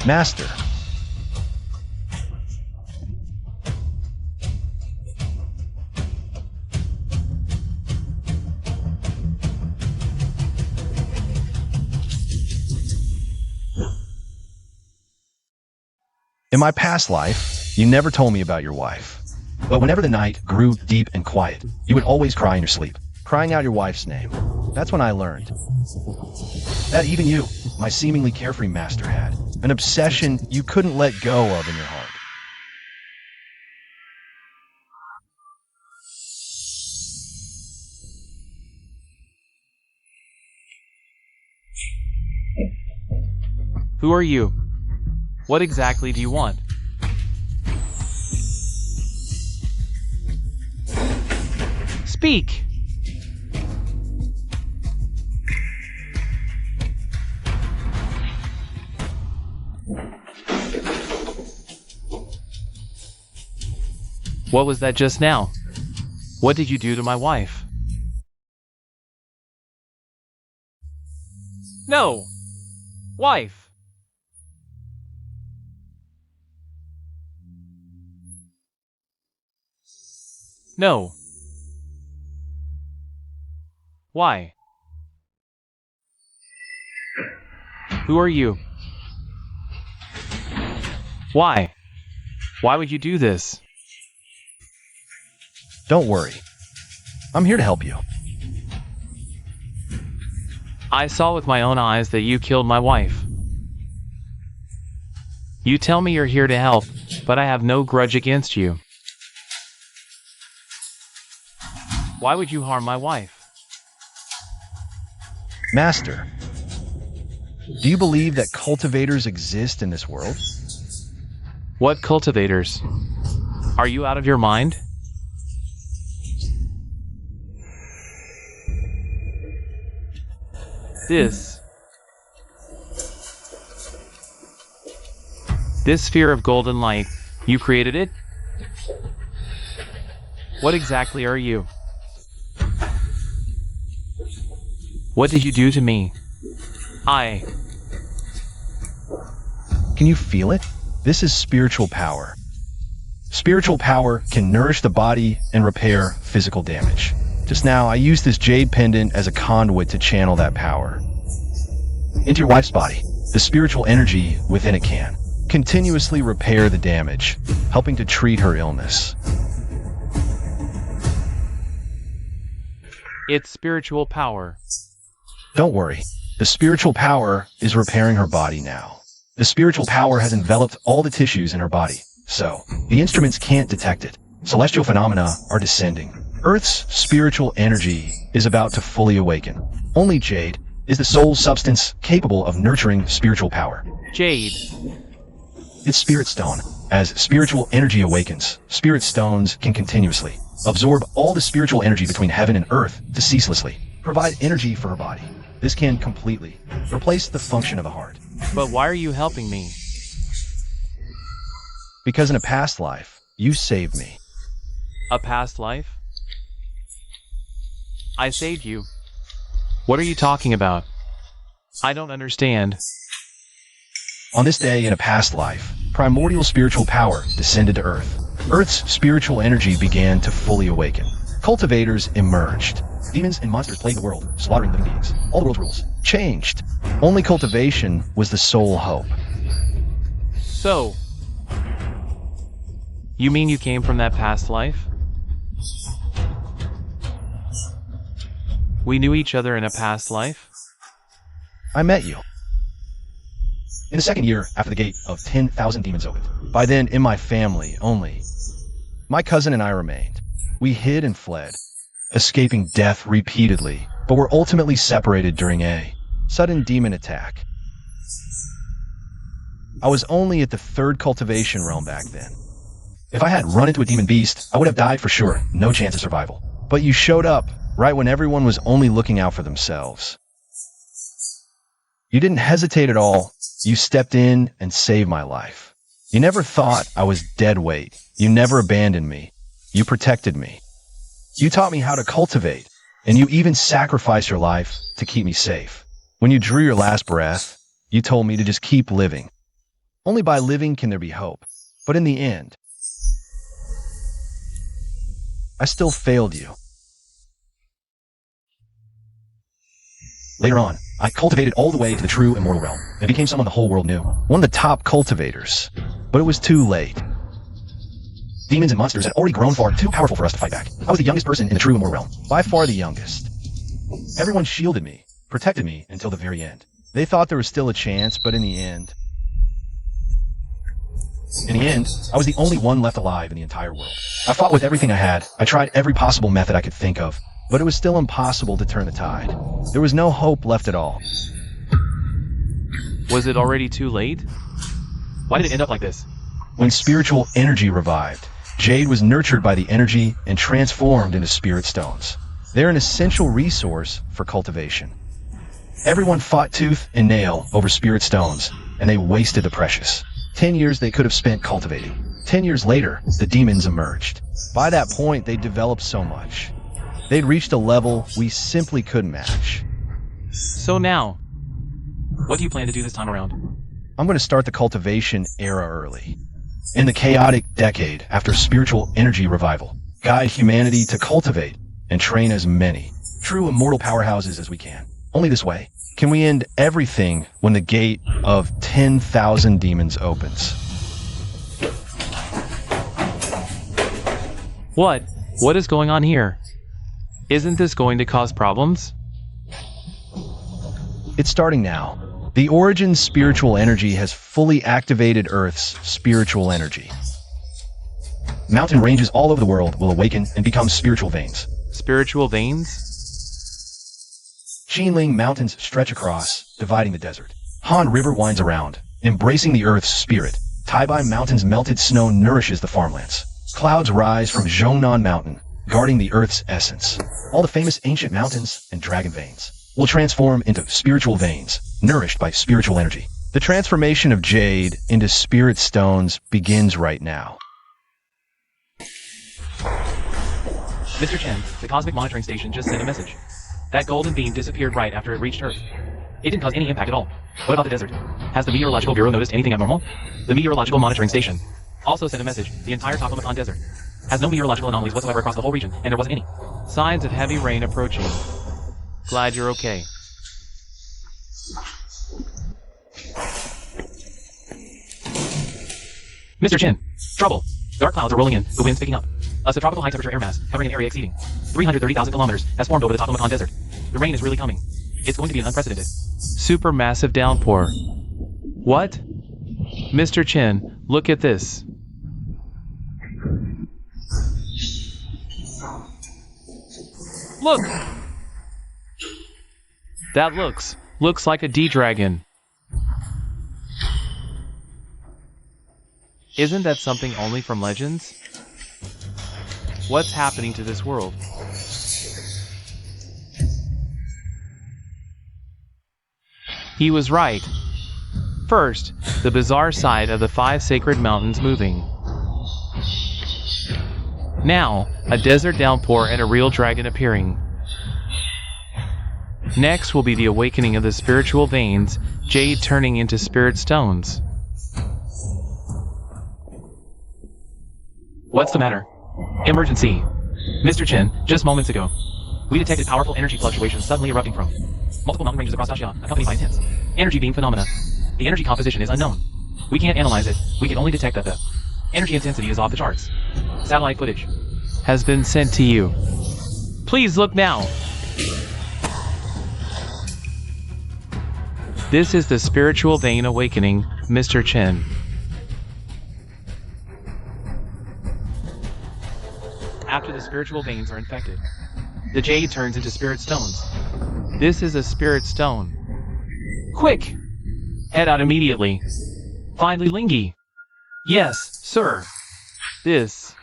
Master. In my past life, you never told me about your wife. But whenever the night grew deep and quiet, you would always cry in your sleep, crying out your wife's name. That's when I learned that even you, my seemingly carefree master, had an obsession you couldn't let go of in your heart. Who are you? What exactly do you want? Speak! What was that just now? What did you do to my wife? No! Wife! No. Why? Who are you? Why? Why would you do this? Don't worry. I'm here to help you. I saw with my own eyes that you killed my wife. You tell me you're here to help, but I have no grudge against you. Why would you harm my wife? Master, do you believe that cultivators exist in this world? What cultivators? Are you out of your mind? This sphere of golden light, you created it? What exactly are you? What did you do to me? Can you feel it? This is spiritual power. Spiritual power can nourish the body and repair physical damage. Just now, I used this jade pendant as a conduit to channel that power into your wife's body. The spiritual energy within it can continuously repair the damage, helping to treat her illness. It's spiritual power. Don't worry. The spiritual power is repairing her body now. The spiritual power has enveloped all the tissues in her body, so the instruments can't detect it. Celestial phenomena are descending. Earth's spiritual energy is about to fully awaken. Only jade is the sole substance capable of nurturing spiritual power. Jade. It's spirit stone. As spiritual energy awakens, spirit stones can continuously absorb all the spiritual energy between heaven and earth to ceaselessly provide energy for her body. This can completely replace the function of the heart. But why are you helping me? Because in a past life, you saved me. A past life? I saved you. What are you talking about? I don't understand. On this day in a past life, primordial spiritual power descended to Earth. Earth's spiritual energy began to fully awaken. Cultivators emerged. Demons and monsters plagued the world, slaughtering living beings. All the world's rules changed. Only cultivation was the sole hope. So, you mean you came from that past life? We knew each other in a past life? I met you in the second year after the gate of 10,000 demons opened. By then, in my family only, my cousin and I remained. We hid and fled, escaping death repeatedly, but were ultimately separated during a sudden demon attack. I was only at the third cultivation realm back then. If I had run into a demon beast, I would have died for sure, no chance of survival. But you showed up right when everyone was only looking out for themselves. You didn't hesitate at all. You stepped in and saved my life. You never thought I was dead weight. You never abandoned me. You protected me. You taught me how to cultivate, and you even sacrificed your life to keep me safe. When you drew your last breath, you told me to just keep living. Only by living can there be hope. But in the end, I still failed you. Later on, I cultivated all the way to the true immortal realm and became someone the whole world knew. One of the top cultivators. But it was too late. Demons and monsters had already grown far too powerful for us to fight back. I was the youngest person in the true immortal realm. By far the youngest. Everyone shielded me, protected me until the very end. They thought there was still a chance, but in the end, I was the only one left alive in the entire world. I fought with everything I had. I tried every possible method I could think of, but it was still impossible to turn the tide. There was no hope left at all. Was it already too late? Why did it end up like this? When spiritual energy revived, jade was nurtured by the energy and transformed into spirit stones. They're an essential resource for cultivation. Everyone fought tooth and nail over spirit stones, and they wasted the precious. 10 years they could have spent cultivating. 10 years later, the demons emerged. By that point, they developed so much. They'd reached a level we simply couldn't match. So now, what do you plan to do this time around? I'm going to start the cultivation era early. In the chaotic decade after spiritual energy revival, guide humanity to cultivate and train as many true immortal powerhouses as we can. Only this way can we end everything when the gate of 10,000 demons opens. What? What is going on here? Isn't this going to cause problems? It's starting now. The Origin spiritual energy has fully activated Earth's spiritual energy. Mountain ranges all over the world will awaken and become spiritual veins. Spiritual veins? Qinling mountains stretch across, dividing the desert. Han River winds around, embracing the Earth's spirit. Taibai Mountain's melted snow nourishes the farmlands. Clouds rise from Zhongnan Mountain, guarding the Earth's essence. All the famous ancient mountains and dragon veins will transform into spiritual veins, nourished by spiritual energy. The transformation of jade into spirit stones begins right now. Mr. Chen, the Cosmic Monitoring Station just sent a message. That golden beam disappeared right after it reached Earth. It didn't cause any impact at all. What about the desert? Has the Meteorological Bureau noticed anything abnormal? The Meteorological Monitoring Station also sent a message. The entire Taklamakan Desert has no meteorological anomalies whatsoever across the whole region, and there wasn't any. Signs of heavy rain approaching. Glad you're okay. Mr. Chin, trouble. Dark clouds are rolling in, the wind's picking up. A subtropical high-temperature air mass, covering an area exceeding 330,000 kilometers, has formed over the Taklamakan Desert. The rain is really coming. It's going to be an unprecedented, supermassive downpour. What? Mr. Chin, look at this. Look! That looks like a D-Dragon. Isn't that something only from legends? What's happening to this world? He was right. First, the bizarre sight of the 5 sacred mountains moving. Now, a desert downpour and a real dragon appearing. Next will be the awakening of the spiritual veins, jade turning into spirit stones. What's the matter? Emergency. Mr. Chen, just moments ago, we detected powerful energy fluctuations suddenly erupting from multiple mountain ranges across Asia, accompanied by intense energy beam phenomena. The energy composition is unknown. We can't analyze it. We can only detect that the energy intensity is off the charts. Satellite footage has been sent to you. Please look now. This is the spiritual vein awakening, Mr. Chen. After the spiritual veins are infected, the jade turns into spirit stones. This is a spirit stone. Quick! Head out immediately. Find Li Lingyi. Yes, sir. This.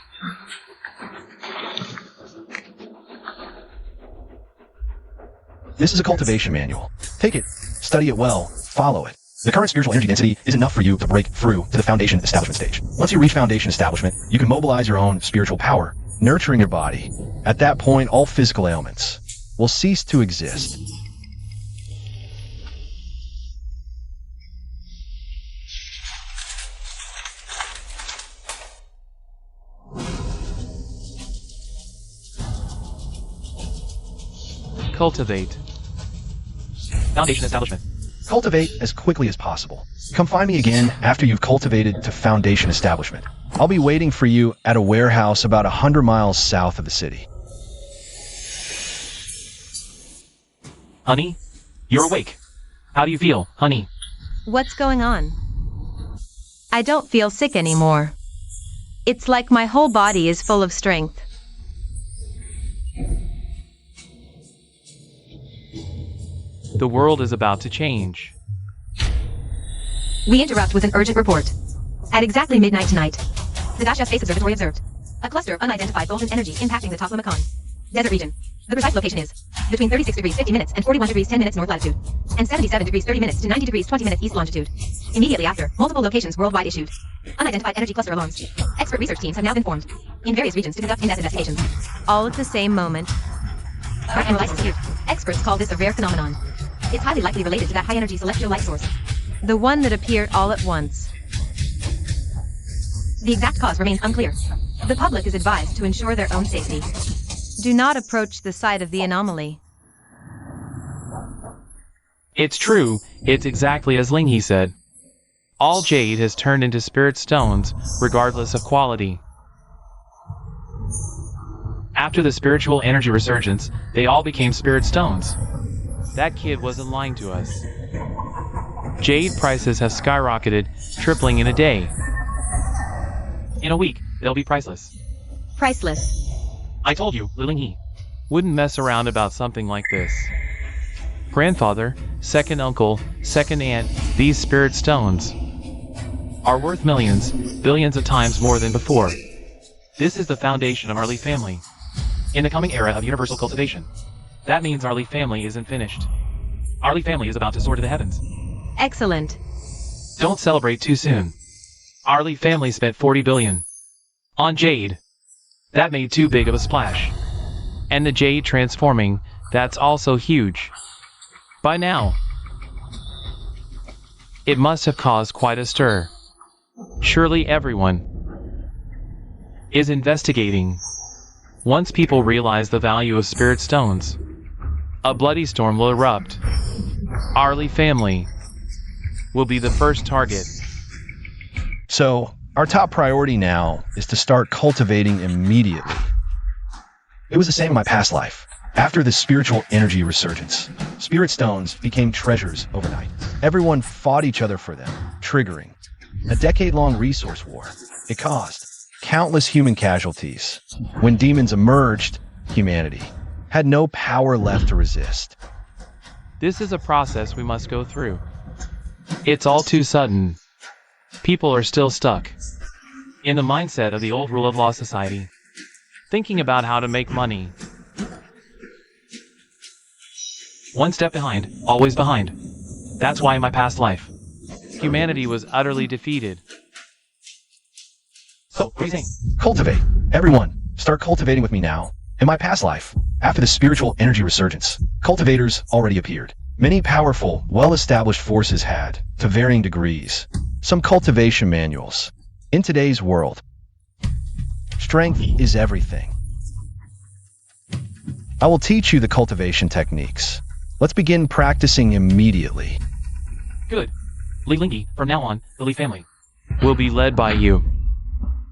This is a cultivation manual. Take it, study it well, follow it. The current spiritual energy density is enough for you to break through to the foundation establishment stage. Once you reach foundation establishment, you can mobilize your own spiritual power, nurturing your body. At that point, all physical ailments will cease to exist. Cultivate. Foundation establishment. Cultivate as quickly as possible. Come find me again after you've cultivated to foundation establishment. I'll be waiting for you at a warehouse about 100 miles south of the city. Honey, you're awake. How do you feel, honey? What's going on? I don't feel sick anymore. It's like my whole body is full of strength. The world is about to change. We interrupt with an urgent report. At exactly midnight tonight, the Dasha Space Observatory observed a cluster of unidentified golden energy impacting the Taklamakan desert region. The precise location is between 36 degrees 50 minutes and 41 degrees 10 minutes north latitude, and 77 degrees 30 minutes to 90 degrees 20 minutes east longitude. Immediately after, multiple locations worldwide issued unidentified energy cluster alarms. Expert research teams have now been formed in various regions to conduct in-depth investigations. All at the same moment. Chart analysis here. Experts call this a rare phenomenon. It's highly likely related to that high-energy celestial light source. The one that appeared all at once. The exact cause remains unclear. The public is advised to ensure their own safety. Do not approach the site of the anomaly. It's true, it's exactly as Linghe said. All jade has turned into spirit stones, regardless of quality. After the spiritual energy resurgence, they all became spirit stones. That kid wasn't lying to us. Jade prices have skyrocketed, tripling in a day. In a week, they'll be priceless. Priceless. I told you, Lilinghe. Wouldn't mess around about something like this. Grandfather, second uncle, second aunt, these spirit stones are worth millions, billions of times more than before. This is the foundation of our Leaf family. In the coming era of universal cultivation, that means our Leaf family isn't finished. Our Leaf family is about to soar to the heavens. Excellent. Don't celebrate too soon. Our Leaf family spent 40 billion on jade. That made too big of a splash. And the jade transforming, that's also huge. By now, it must have caused quite a stir. Surely everyone is investigating. Once people realize the value of spirit stones, a bloody storm will erupt. Our Leaf family will be the first target. So, our top priority now is to start cultivating immediately. It was the same in my past life. After the spiritual energy resurgence, spirit stones became treasures overnight. Everyone fought each other for them, triggering a decade-long resource war. It caused countless human casualties. When demons emerged, humanity had no power left to resist. This is a process we must go through. It's all too sudden. People are still stuck in the mindset of the old rule of law society, thinking about how to make money. One step behind, always behind. That's why in my past life, humanity was utterly defeated. So, what do you think? Cultivate. Everyone, start cultivating with me now. In my past life, after the spiritual energy resurgence, cultivators already appeared. Many powerful, well-established forces had, to varying degrees, some cultivation manuals. In today's world, strength is everything. I will teach you the cultivation techniques. Let's begin practicing immediately. Good. Lilinghe, from now on, the Leaf family will be led by you.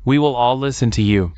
We will all listen to you.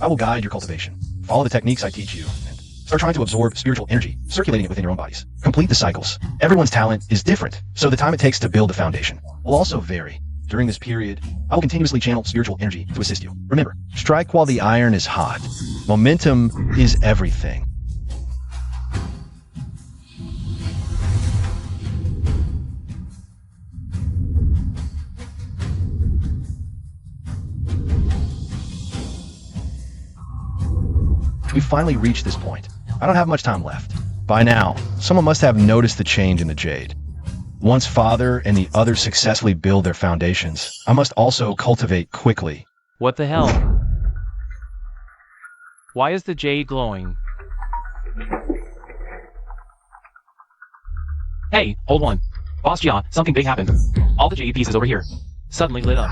I will guide your cultivation. Follow the techniques I teach you, and start trying to absorb spiritual energy, circulating it within your own bodies. Complete the cycles. Everyone's talent is different, so the time it takes to build the foundation will also vary. During this period, I will continuously channel spiritual energy to assist you. Remember, strike while the iron is hot. Momentum is everything. We finally reached this point. I don't have much time left. By now, someone must have noticed the change in the jade. Once Father and the others successfully build their foundations, I must also cultivate quickly. What the hell? Why is the jade glowing? Hey, hold on. Boss Jia, something big happened. All the jade pieces over here suddenly lit up.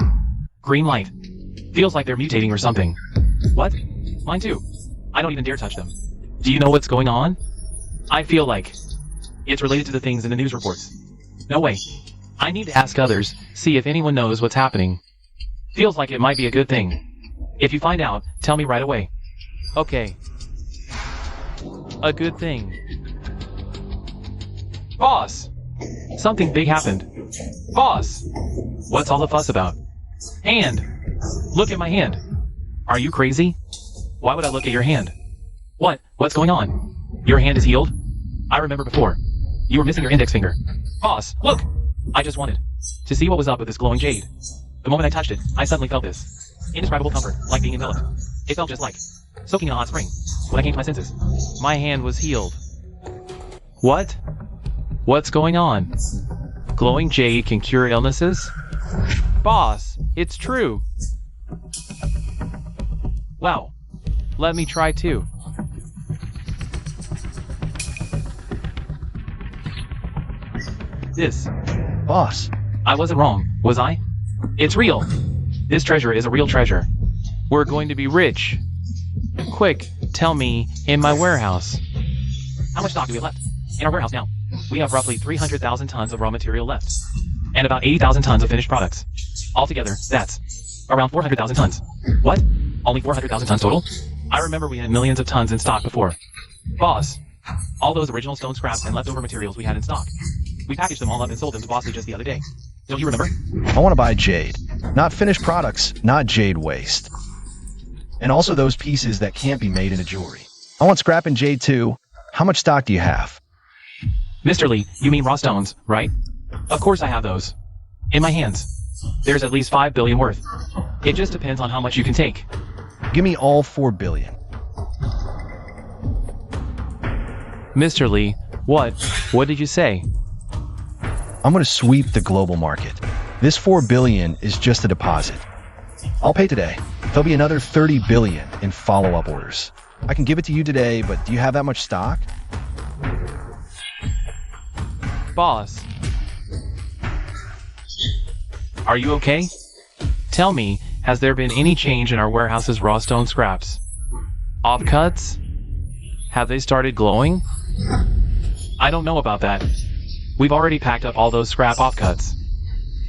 Green light. Feels like they're mutating or something. What? Mine too. I don't even dare touch them. Do you know what's going on? I feel like it's related to the things in the news reports. No way. I need to ask others, see if anyone knows what's happening. Feels like it might be a good thing. If you find out, tell me right away. Okay. A good thing. Boss! Something big happened. Boss! What's all the fuss about? Hand! Look at my hand. Are you crazy? Why would I look at your hand? What's going on? Your hand is healed? I remember before. You were missing your index finger. Boss, look! I just wanted to see what was up with this glowing jade. The moment I touched it, I suddenly felt this indescribable comfort, like being enveloped. It felt just like soaking in a hot spring. When I came to my senses, My hand was healed. What? What's going on? Glowing jade can cure illnesses? Boss, it's true. Wow. Let me try too. This. Boss, I wasn't wrong, was I? It's real. This treasure is a real treasure. We're going to be rich. Quick, tell me, in my warehouse. How much stock do we have left? In our warehouse now, we have roughly 300,000 tons of raw material left. And about 80,000 tons of finished products. Altogether, that's around 400,000 tons. What? Only 400,000 tons total? I remember we had millions of tons in stock before. Boss, all those original stone scraps and leftover materials we had in stock. We packaged them all up and sold them to Bosley just the other day. Don't you remember? I want to buy jade. Not finished products, not jade waste. And also those pieces that can't be made into jewelry. I want scrap and jade too. How much stock do you have? Mr. Lee, you mean raw stones, right? Of course I have those. In my hands. There's at least 5 billion worth. It just depends on how much you can take. Give me all 4 billion. Mr. Lee, what? What did you say? I'm going to sweep the global market. This 4 billion is just a deposit. I'll pay today. There'll be another 30 billion in follow-up orders. I can give it to you today, but do you have that much stock? Boss. Are you okay? Tell me, has there been any change in our warehouse's raw stone scraps? Offcuts? Have they started glowing? I don't know about that. We've already packed up all those scrap offcuts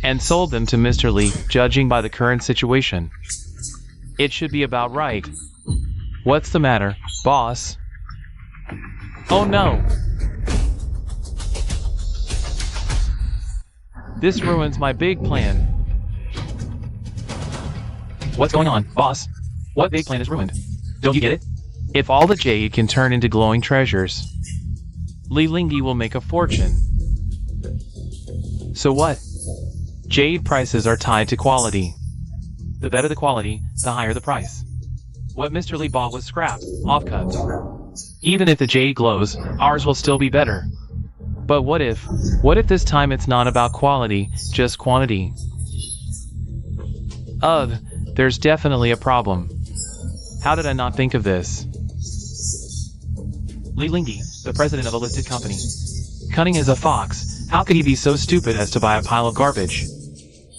and sold them to Mr. Lee, judging by the current situation. It should be about right. What's the matter, boss? Oh no! This ruins my big plan. What's going on, boss? What big plan is ruined? Don't you get it? If all the jade can turn into glowing treasures, Li Lingyi will make a fortune. So what? Jade prices are tied to quality. The better the quality, the higher the price. What Mr. Lee bought was scrap, offcuts. Even if the jade glows, ours will still be better. But what if this time it's not about quality, just quantity? Ugh, there's definitely a problem. How did I not think of this? Li Lingyi, the president of a listed company. Cunning as a fox, how could he be so stupid as to buy a pile of garbage?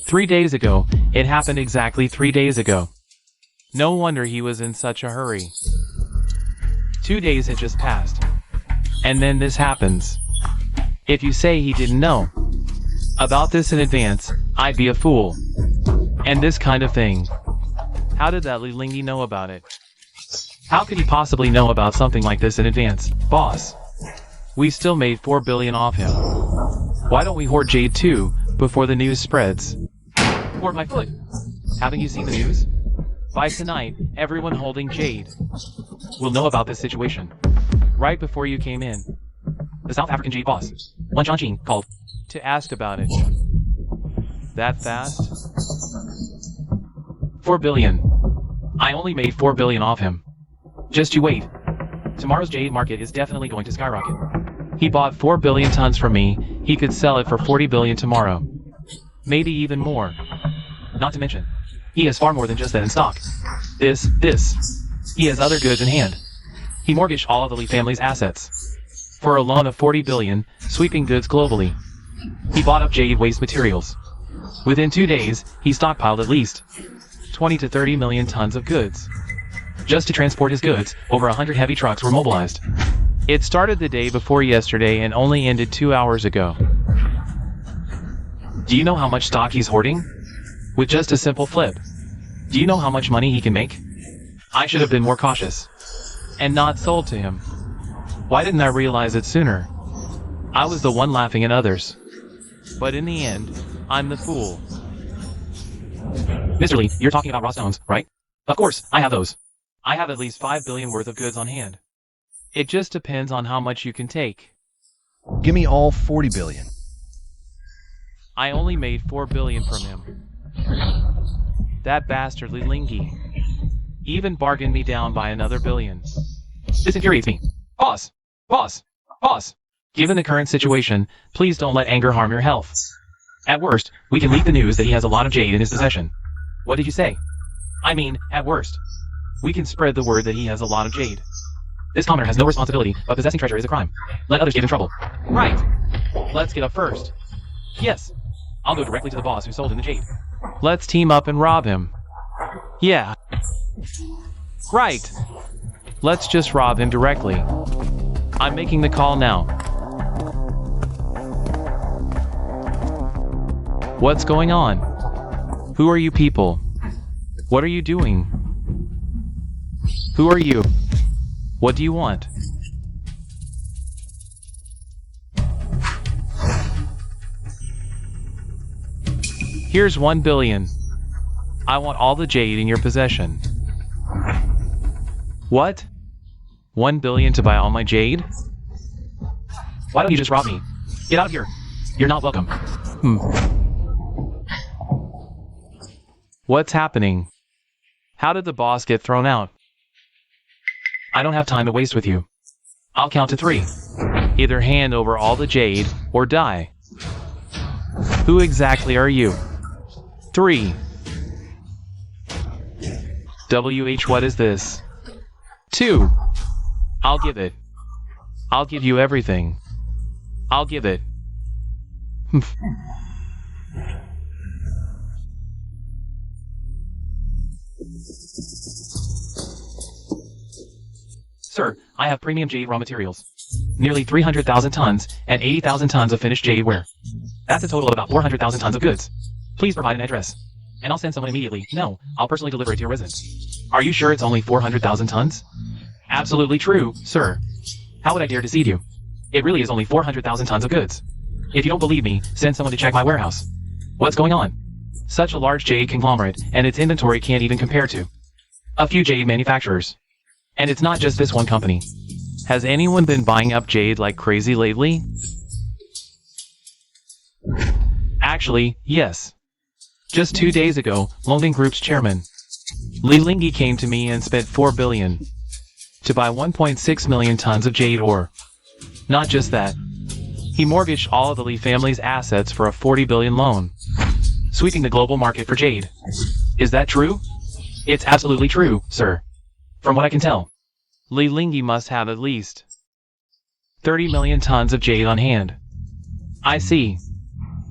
3 days ago, it happened exactly 3 days ago. No wonder he was in such a hurry. 2 days had just passed. And then this happens. If you say he didn't know about this in advance, I'd be a fool. And this kind of thing. How did that Li Lingyi know about it? How could he possibly know about something like this in advance, boss? We still made 4 billion off him. Why don't we hoard jade too, before the news spreads? Hoard my foot. Haven't you seen the news? By tonight, everyone holding jade will know about this situation. Right before you came in, the South African jade boss, Wan Jianqing, called to ask about it. That fast? 4 billion. I only made 4 billion off him. Just you wait. Tomorrow's jade market is definitely going to skyrocket. He bought 4 billion tons from me, he could sell it for 40 billion tomorrow. Maybe even more. Not to mention, he has far more than just that in stock. This. He has other goods in hand. He mortgaged all of the Lee family's assets. For a loan of 40 billion, sweeping goods globally. He bought up jade waste materials. Within 2 days, he stockpiled at least 20 to 30 million tons of goods. Just to transport his goods, over 100 heavy trucks were mobilized. It started the day before yesterday and only ended 2 hours ago. Do you know how much stock he's hoarding? With just a simple flip. Do you know how much money he can make? I should have been more cautious. And not sold to him. Why didn't I realize it sooner? I was the one laughing at others. But in the end, I'm the fool. Mr. Lee, you're talking about raw stones, right? Of course, I have those. I have at least 5 billion worth of goods on hand. It just depends on how much you can take. Give me all 40 billion. I only made 4 billion from him. That bastard Lilingi even bargained me down by another billion. This infuriates me. Pause. Given the current situation, please don't let anger harm your health. At worst, we can leak the news that he has a lot of jade in his possession. What did you say? I mean, at worst. We can spread the word that he has a lot of jade. This commoner has no responsibility, but possessing treasure is a crime. Let others get in trouble. Right. Let's get up first. Yes. I'll go directly to the boss who sold him the jade. Let's team up and rob him. Yeah. Right. Let's just rob him directly. I'm making the call now. What's going on? Who are you people? What are you doing? Who are you? What do you want? Here's 1 billion. I want all the jade in your possession. What? 1 billion to buy all my jade? Why don't you just rob me? Get out of here. You're not welcome. What's happening? How did the boss get thrown out? I don't have time to waste with you. I'll count to 3. Either hand over all the jade, or die. Who exactly are you? 3. What is this? 2. I'll give it. I'll give you everything. I'll give it. Sir, I have premium jade raw materials. Nearly 300,000 tons and 80,000 tons of finished jade ware. That's a total of about 400,000 tons of goods. Please provide an address. And I'll send someone immediately. No, I'll personally deliver it to your residence. Are you sure it's only 400,000 tons? Absolutely true, sir. How would I dare deceive you? It really is only 400,000 tons of goods. If you don't believe me, send someone to check my warehouse. What's going on? Such a large jade conglomerate, and its inventory can't even compare to a few jade manufacturers. And it's not just this one company. Has anyone been buying up jade like crazy lately? Actually, yes. Just 2 days ago, Loaning Group's chairman, Li Lingyi, came to me and spent 4 billion to buy 1.6 million tons of jade ore. Not just that. He mortgaged all of the Li family's assets for a 40 billion loan, sweeping the global market for jade. Is that true? It's absolutely true, sir. From what I can tell, Li Lingyi must have at least 30 million tons of jade on hand. I see.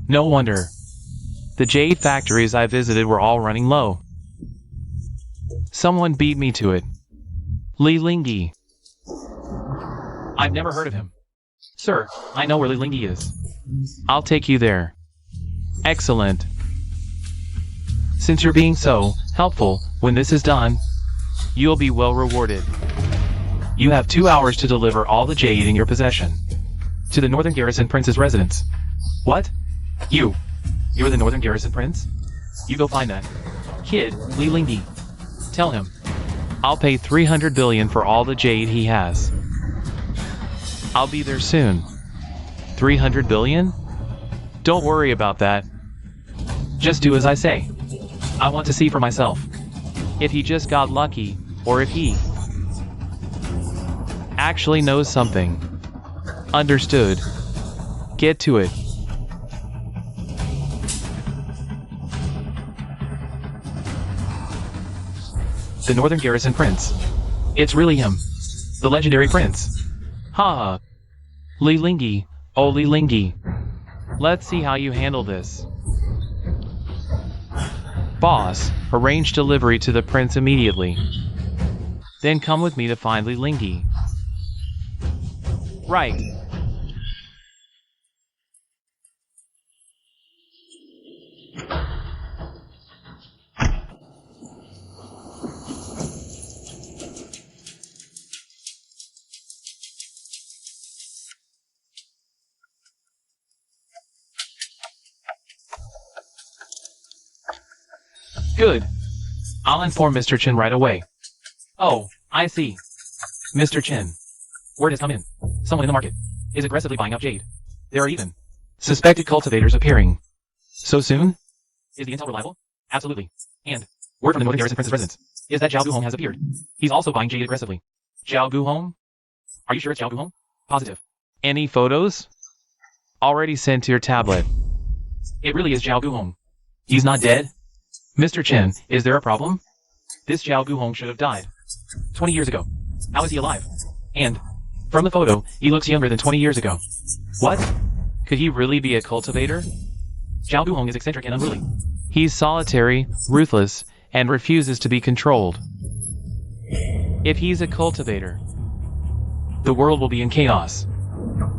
No wonder. The jade factories I visited were all running low. Someone beat me to it. Li Lingyi. I've never heard of him. Sir, I know where Li Lingyi is. I'll take you there. Excellent. Since you're being so helpful, when this is done, you'll be well rewarded. You have 2 hours to deliver all the jade in your possession to the Northern Garrison Prince's residence. What? You're the Northern Garrison Prince? You go find that kid, Li Lingyi. Tell him I'll pay 300 billion for all the jade he has. I'll be there soon. 300 billion? Don't worry about that. Just do as I say. I want to see for myself if he just got lucky, or if he actually knows something. Understood. Get to it. The Northern Garrison Prince. It's really him. The legendary prince. Ha! Li Lingi. Oh, Li Lingi. Let's see how you handle this. Boss, arrange delivery to the prince immediately. Then come with me to find Li Lingi. Right. Good. I'll inform Mr. Chen right away. Oh, I see. Mr. Chen. Word has come in. Someone in the market is aggressively buying up jade. There are even suspected cultivators appearing. So soon? Is the intel reliable? Absolutely. And word from the Northern Garrison Prince's residence is that Zhao Guhong has appeared. He's also buying jade aggressively. Zhao Guhong? Are you sure it's Zhao Guhong? Positive. Any photos? Already sent to your tablet. It really is Zhao Guhong. He's not dead? Mr. Chen, is there a problem? This Zhao Guhong should have died 20 years ago. How is he alive? And from the photo, he looks younger than 20 years ago. What? Could he really be a cultivator? Zhao Guhong is eccentric and unruly. He's solitary, ruthless, and refuses to be controlled. If he's a cultivator, the world will be in chaos.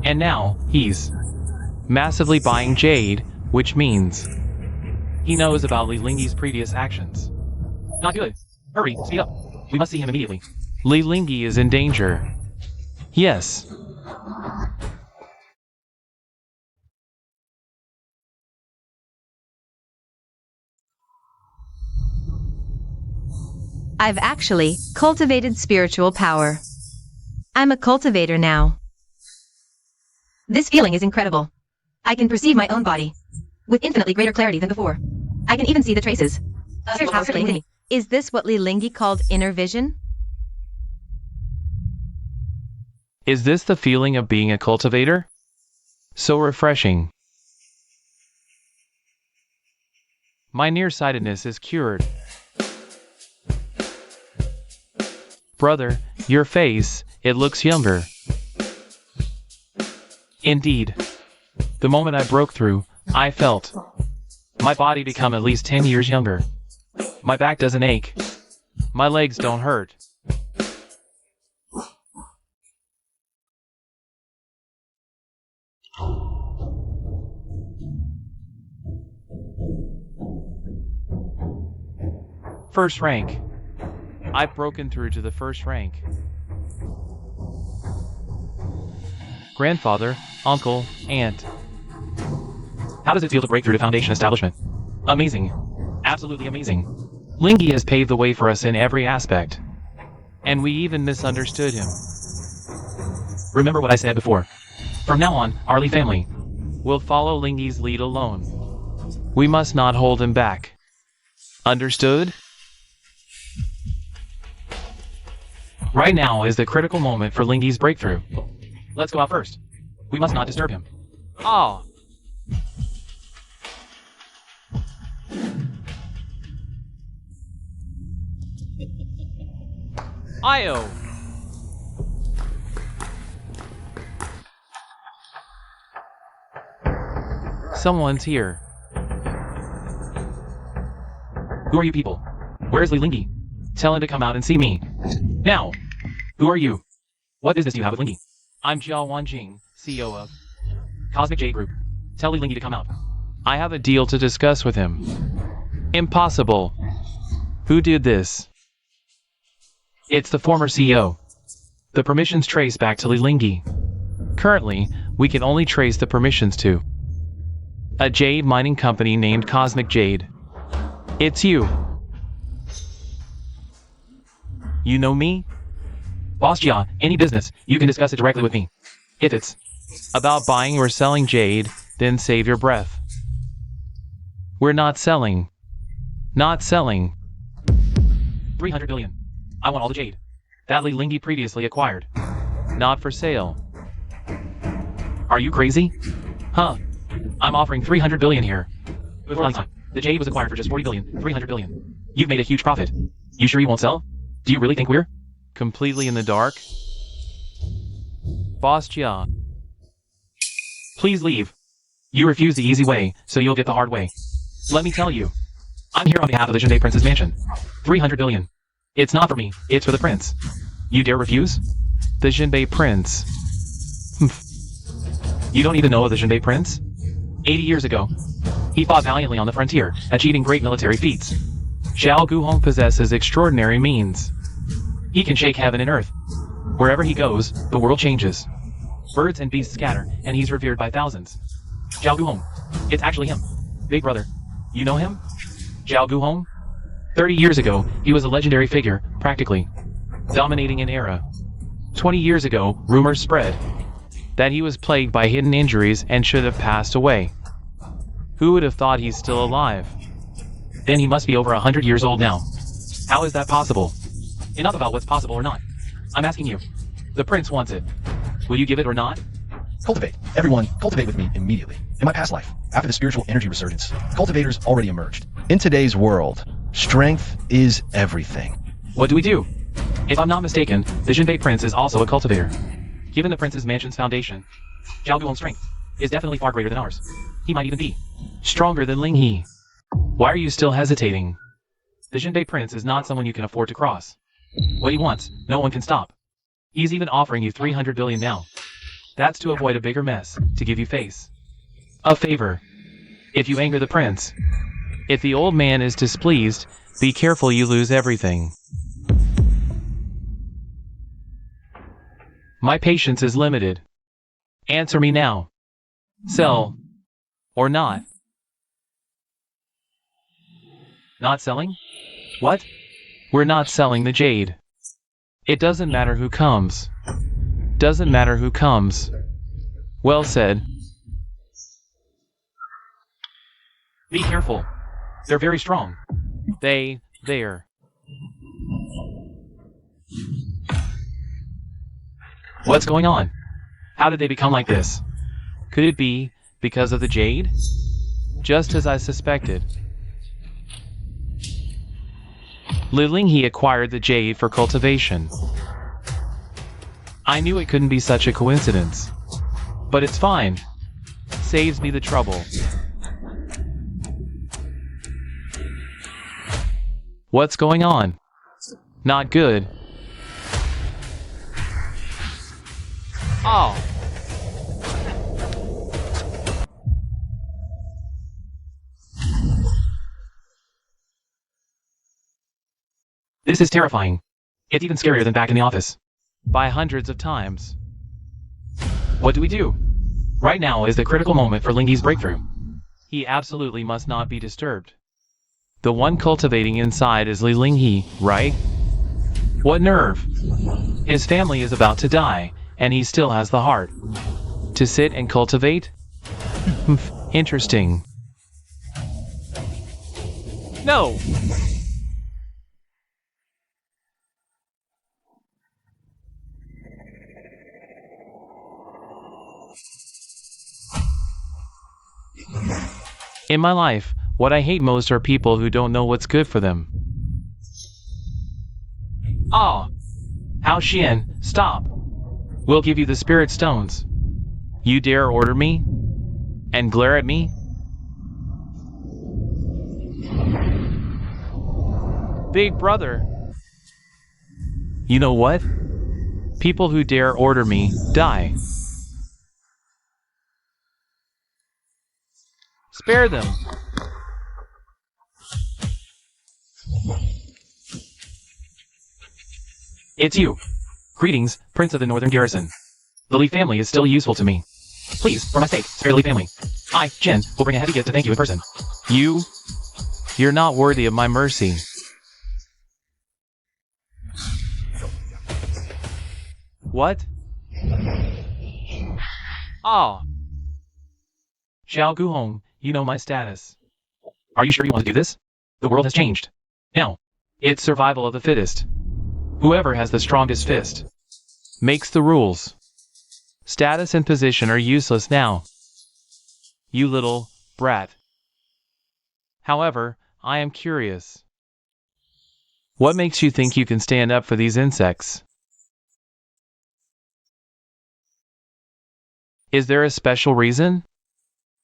And now, he's massively buying jade, which means he knows about Li Lingi's previous actions. Not good. Hurry, speed up. We must see him immediately. Li Lingi is in danger. Yes. I've actually cultivated spiritual power. I'm a cultivator now. This feeling is incredible. I can perceive my own body with infinitely greater clarity than before. I can even see the traces. Is this what Li Lingi called inner vision? Is this the feeling of being a cultivator? So refreshing. My nearsightedness is cured. Brother, your face, it looks younger. Indeed. The moment I broke through, I felt my body become at least 10 years younger. My back doesn't ache. My legs don't hurt. First rank. I've broken through to the first rank. Grandfather, uncle, aunt. How does it feel to break through to Foundation establishment? Amazing. Absolutely amazing. Lingi has paved the way for us in every aspect. And we even misunderstood him. Remember what I said before. From now on, our Li family will follow Lingi's lead alone. We must not hold him back. Understood? Right now is the critical moment for Lingi's breakthrough. Let's go out first. We must not disturb him. Ah. Io. Someone's here. Who are you people? Where's Li Lingi? Tell him to come out and see me. Now! Who are you? What business do you have with Lingi? I'm Jiao Wanjing, CEO of Cosmic Jade Group. Tell Li Lingi to come out. I have a deal to discuss with him. Impossible. Who did this? It's the former CEO. The permissions trace back to Li Lingi. Currently, we can only trace the permissions to a jade mining company named Cosmic Jade. It's you. You know me? Boss Jia, any business, you can discuss it directly with me. If it's about buying or selling jade, then save your breath. We're not selling. Not selling. 300 billion. I want all the jade that Li Lingi previously acquired. Not for sale. Are you crazy? Huh? I'm offering 300 billion here. Before time, the jade was acquired for just 40 billion, 300 billion. You've made a huge profit. You sure you won't sell? Do you really think we're completely in the dark? Boss Jia. Please leave. You refuse the easy way, so you'll get the hard way. Let me tell you. I'm here on behalf of the Jinbei Prince's mansion. 300 billion. It's not for me, it's for the prince. You dare refuse? The Jinbei Prince. You don't even know of the Jinbei Prince? 80 years ago, he fought valiantly on the frontier, achieving great military feats. Xiao Guhong possesses extraordinary means. He can shake heaven and earth. Wherever he goes, the world changes. Birds and beasts scatter, and he's revered by thousands. Xiao Guhong. It's actually him. Big brother. You know him? Xiao Guhong? 30 years ago, he was a legendary figure, practically. Dominating an era. 20 years ago, rumors spread that he was plagued by hidden injuries and should have passed away. Who would have thought he's still alive? Then he must be over 100 years old now. How is that possible? Enough about what's possible or not. I'm asking you. The prince wants it. Will you give it or not? Cultivate. Everyone, cultivate with me immediately. In my past life, after the spiritual energy resurgence, cultivators already emerged. In today's world, strength is everything. What do we do? If I'm not mistaken, the Jinbei Prince is also a cultivator. Given the prince's mansion's foundation, Xiao Guhong's strength is definitely far greater than ours. He might even be stronger than Ling He. Why are you still hesitating? The Jinbei Prince is not someone you can afford to cross. What he wants, no one can stop. He's even offering you 300 billion now. That's to avoid a bigger mess, to give you face. A favor. If you anger the prince. If the old man is displeased, be careful you lose everything. My patience is limited. Answer me now. Sell. Or not. Not selling? What? We're not selling the jade. It doesn't matter who comes. Doesn't matter who comes. Well said. Be careful. They're very strong. They're. What's going on? How did they become like this? Could it be because of the jade? Just as I suspected. Li Linghe acquired the jade for cultivation. I knew it couldn't be such a coincidence. But it's fine. Saves me the trouble. What's going on? Not good. Oh. This is terrifying. It's even scarier than back in the office. By hundreds of times. What do we do? Right now is the critical moment for Linghe's breakthrough. He absolutely must not be disturbed. The one cultivating inside is Li Linghe, right? What nerve! His family is about to die, and he still has the heart to sit and cultivate? Interesting. No! In my life, what I hate most are people who don't know what's good for them. Ah! Hao Xian, stop! We'll give you the spirit stones. You dare order me? And glare at me? Big brother! You know what? People who dare order me, die. Spare them! It's you. Greetings, Prince of the Northern Garrison. The Li family is still useful to me. Please, for my sake, spare the Li family. I, Jin, will bring a heavy gift to thank you in person. You're not worthy of my mercy. What? Ah. Xiao Guhong, you know my status. Are you sure you want to do this? The world has changed. Now, it's survival of the fittest. Whoever has the strongest fist. makes the rules. Status and position are useless now. You little brat. However, I am curious. What makes you think you can stand up for these insects? Is there a special reason?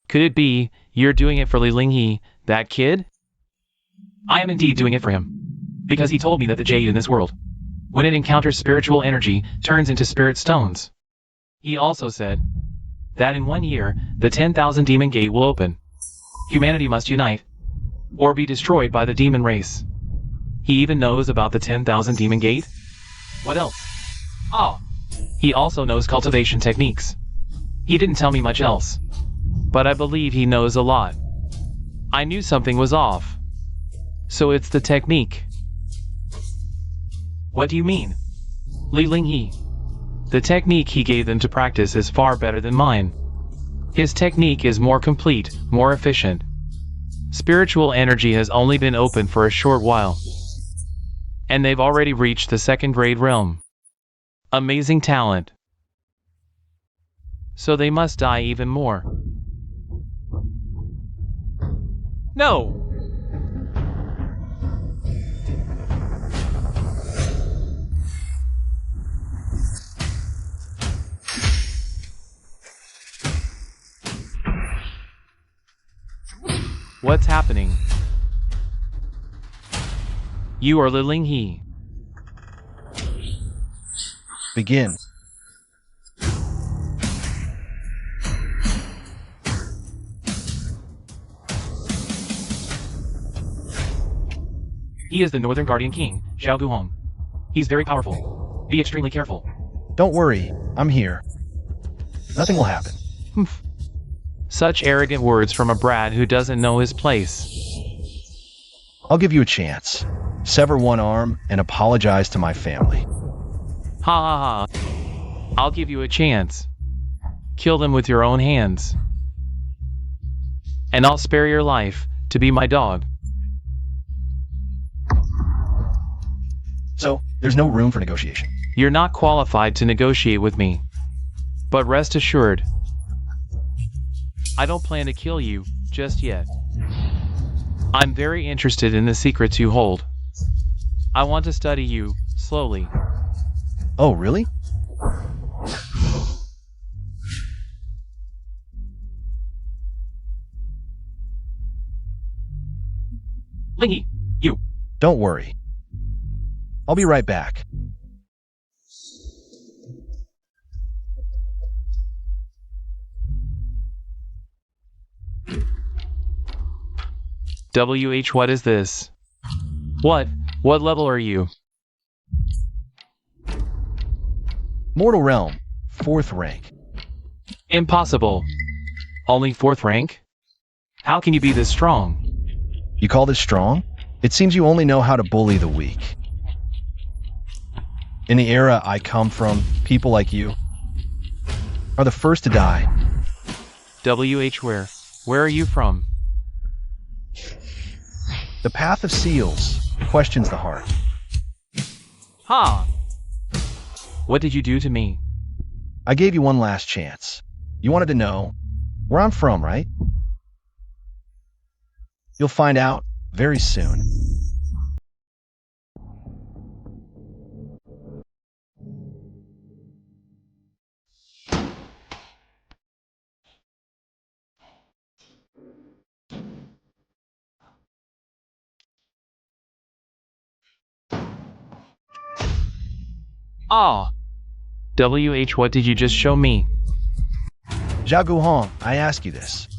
Could it be, you're doing it for Li Linghe, that kid? I am indeed doing it for him. Because he told me that the jade in this world, when it encounters spiritual energy, turns into spirit stones. He also said that in 1 year, the 10,000 demon gate will open. Humanity must unite, or be destroyed by the demon race. He even knows about the 10,000 demon gate? What else? Oh, he also knows cultivation techniques. He didn't tell me much else, but I believe he knows a lot. I knew something was off. So it's the technique. What do you mean? Li Linghe. The technique he gave them to practice is far better than mine. His technique is more complete, more efficient. Spiritual energy has only been open for a short while, and they've already reached the 2nd grade realm. Amazing talent. So they must die even more. No! What's happening? You are Li Linghe. Begin. He is the Northern Guardian King, Zhao Guhong. He's very powerful. Be extremely careful. Don't worry, I'm here. Nothing will happen. Humph. Such arrogant words from a brat who doesn't know his place. I'll give you a chance. Sever one arm and apologize to my family. Ha ha ha. I'll give you a chance. Kill them with your own hands. And I'll spare your life to be my dog. So, there's no room for negotiation. You're not qualified to negotiate with me. But rest assured, I don't plan to kill you just yet. I'm very interested in the secrets you hold. I want to study you slowly. Oh, really? Linghe, you. Don't worry. I'll be right back. What is this? What level are you? Mortal Realm, 4th rank. Impossible. Only 4th rank? How can you be this strong? You call this strong? It seems you only know how to bully the weak. In the era I come from, people like you are the first to die. Where are you from? The path of seals questions the heart. Ha! What did you do to me? I gave you one last chance. You wanted to know where I'm from, right? You'll find out very soon. Ah! what did you just show me? Zhao Guhong, I ask you this.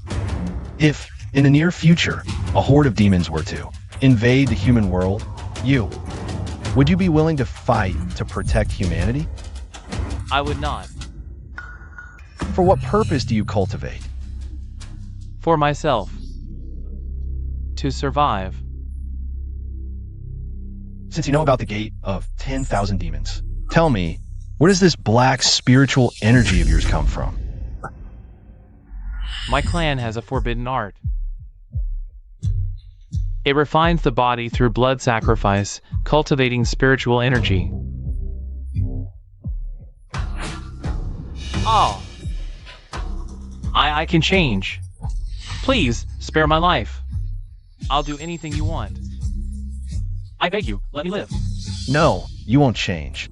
If, in the near future, a horde of demons were to invade the human world, would you be willing to fight to protect humanity? I would not. For what purpose do you cultivate? For myself. To survive. Since you know about the gate of 10,000 demons, tell me, where does this black spiritual energy of yours come from? My clan has a forbidden art. It refines the body through blood sacrifice, cultivating spiritual energy. Oh. I can change. Please, spare my life. I'll do anything you want. I beg you, let me live. No, you won't change.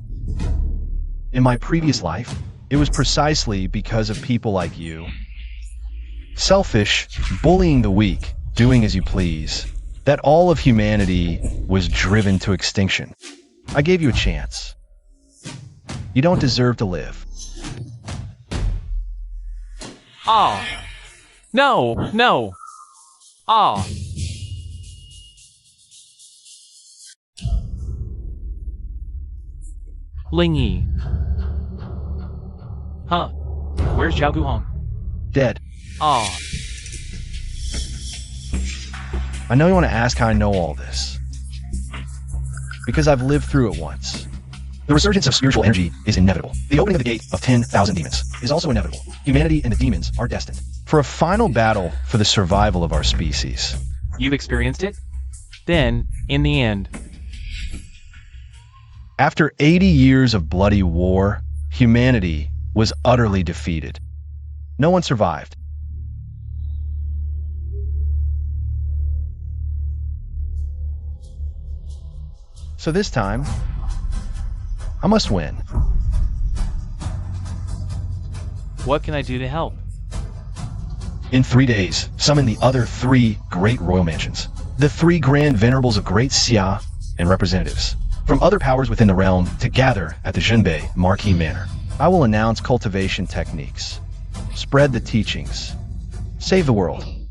In my previous life, it was precisely because of people like you. Selfish, bullying the weak, doing as you please, that all of humanity was driven to extinction. I gave you a chance. You don't deserve to live. Oh. No, no. Oh. Ling Yi. Huh. Where's Zhao Guhong? Dead. Oh. I know you want to ask how I know all this. Because I've lived through it once. The resurgence of spiritual energy is inevitable. The opening of the gate of 10,000 demons is also inevitable. Humanity and the demons are destined for a final battle for the survival of our species. You've experienced it? Then, in the end. After 80 years of bloody war, humanity was utterly defeated. No one survived. So this time, I must win. What can I do to help? In 3 days, summon the other 3 great royal mansions. The 3 grand venerables of Great Xia and representatives from other powers within the realm to gather at the Zhenbei Marquee Manor. I will announce cultivation techniques, spread the teachings, save the world.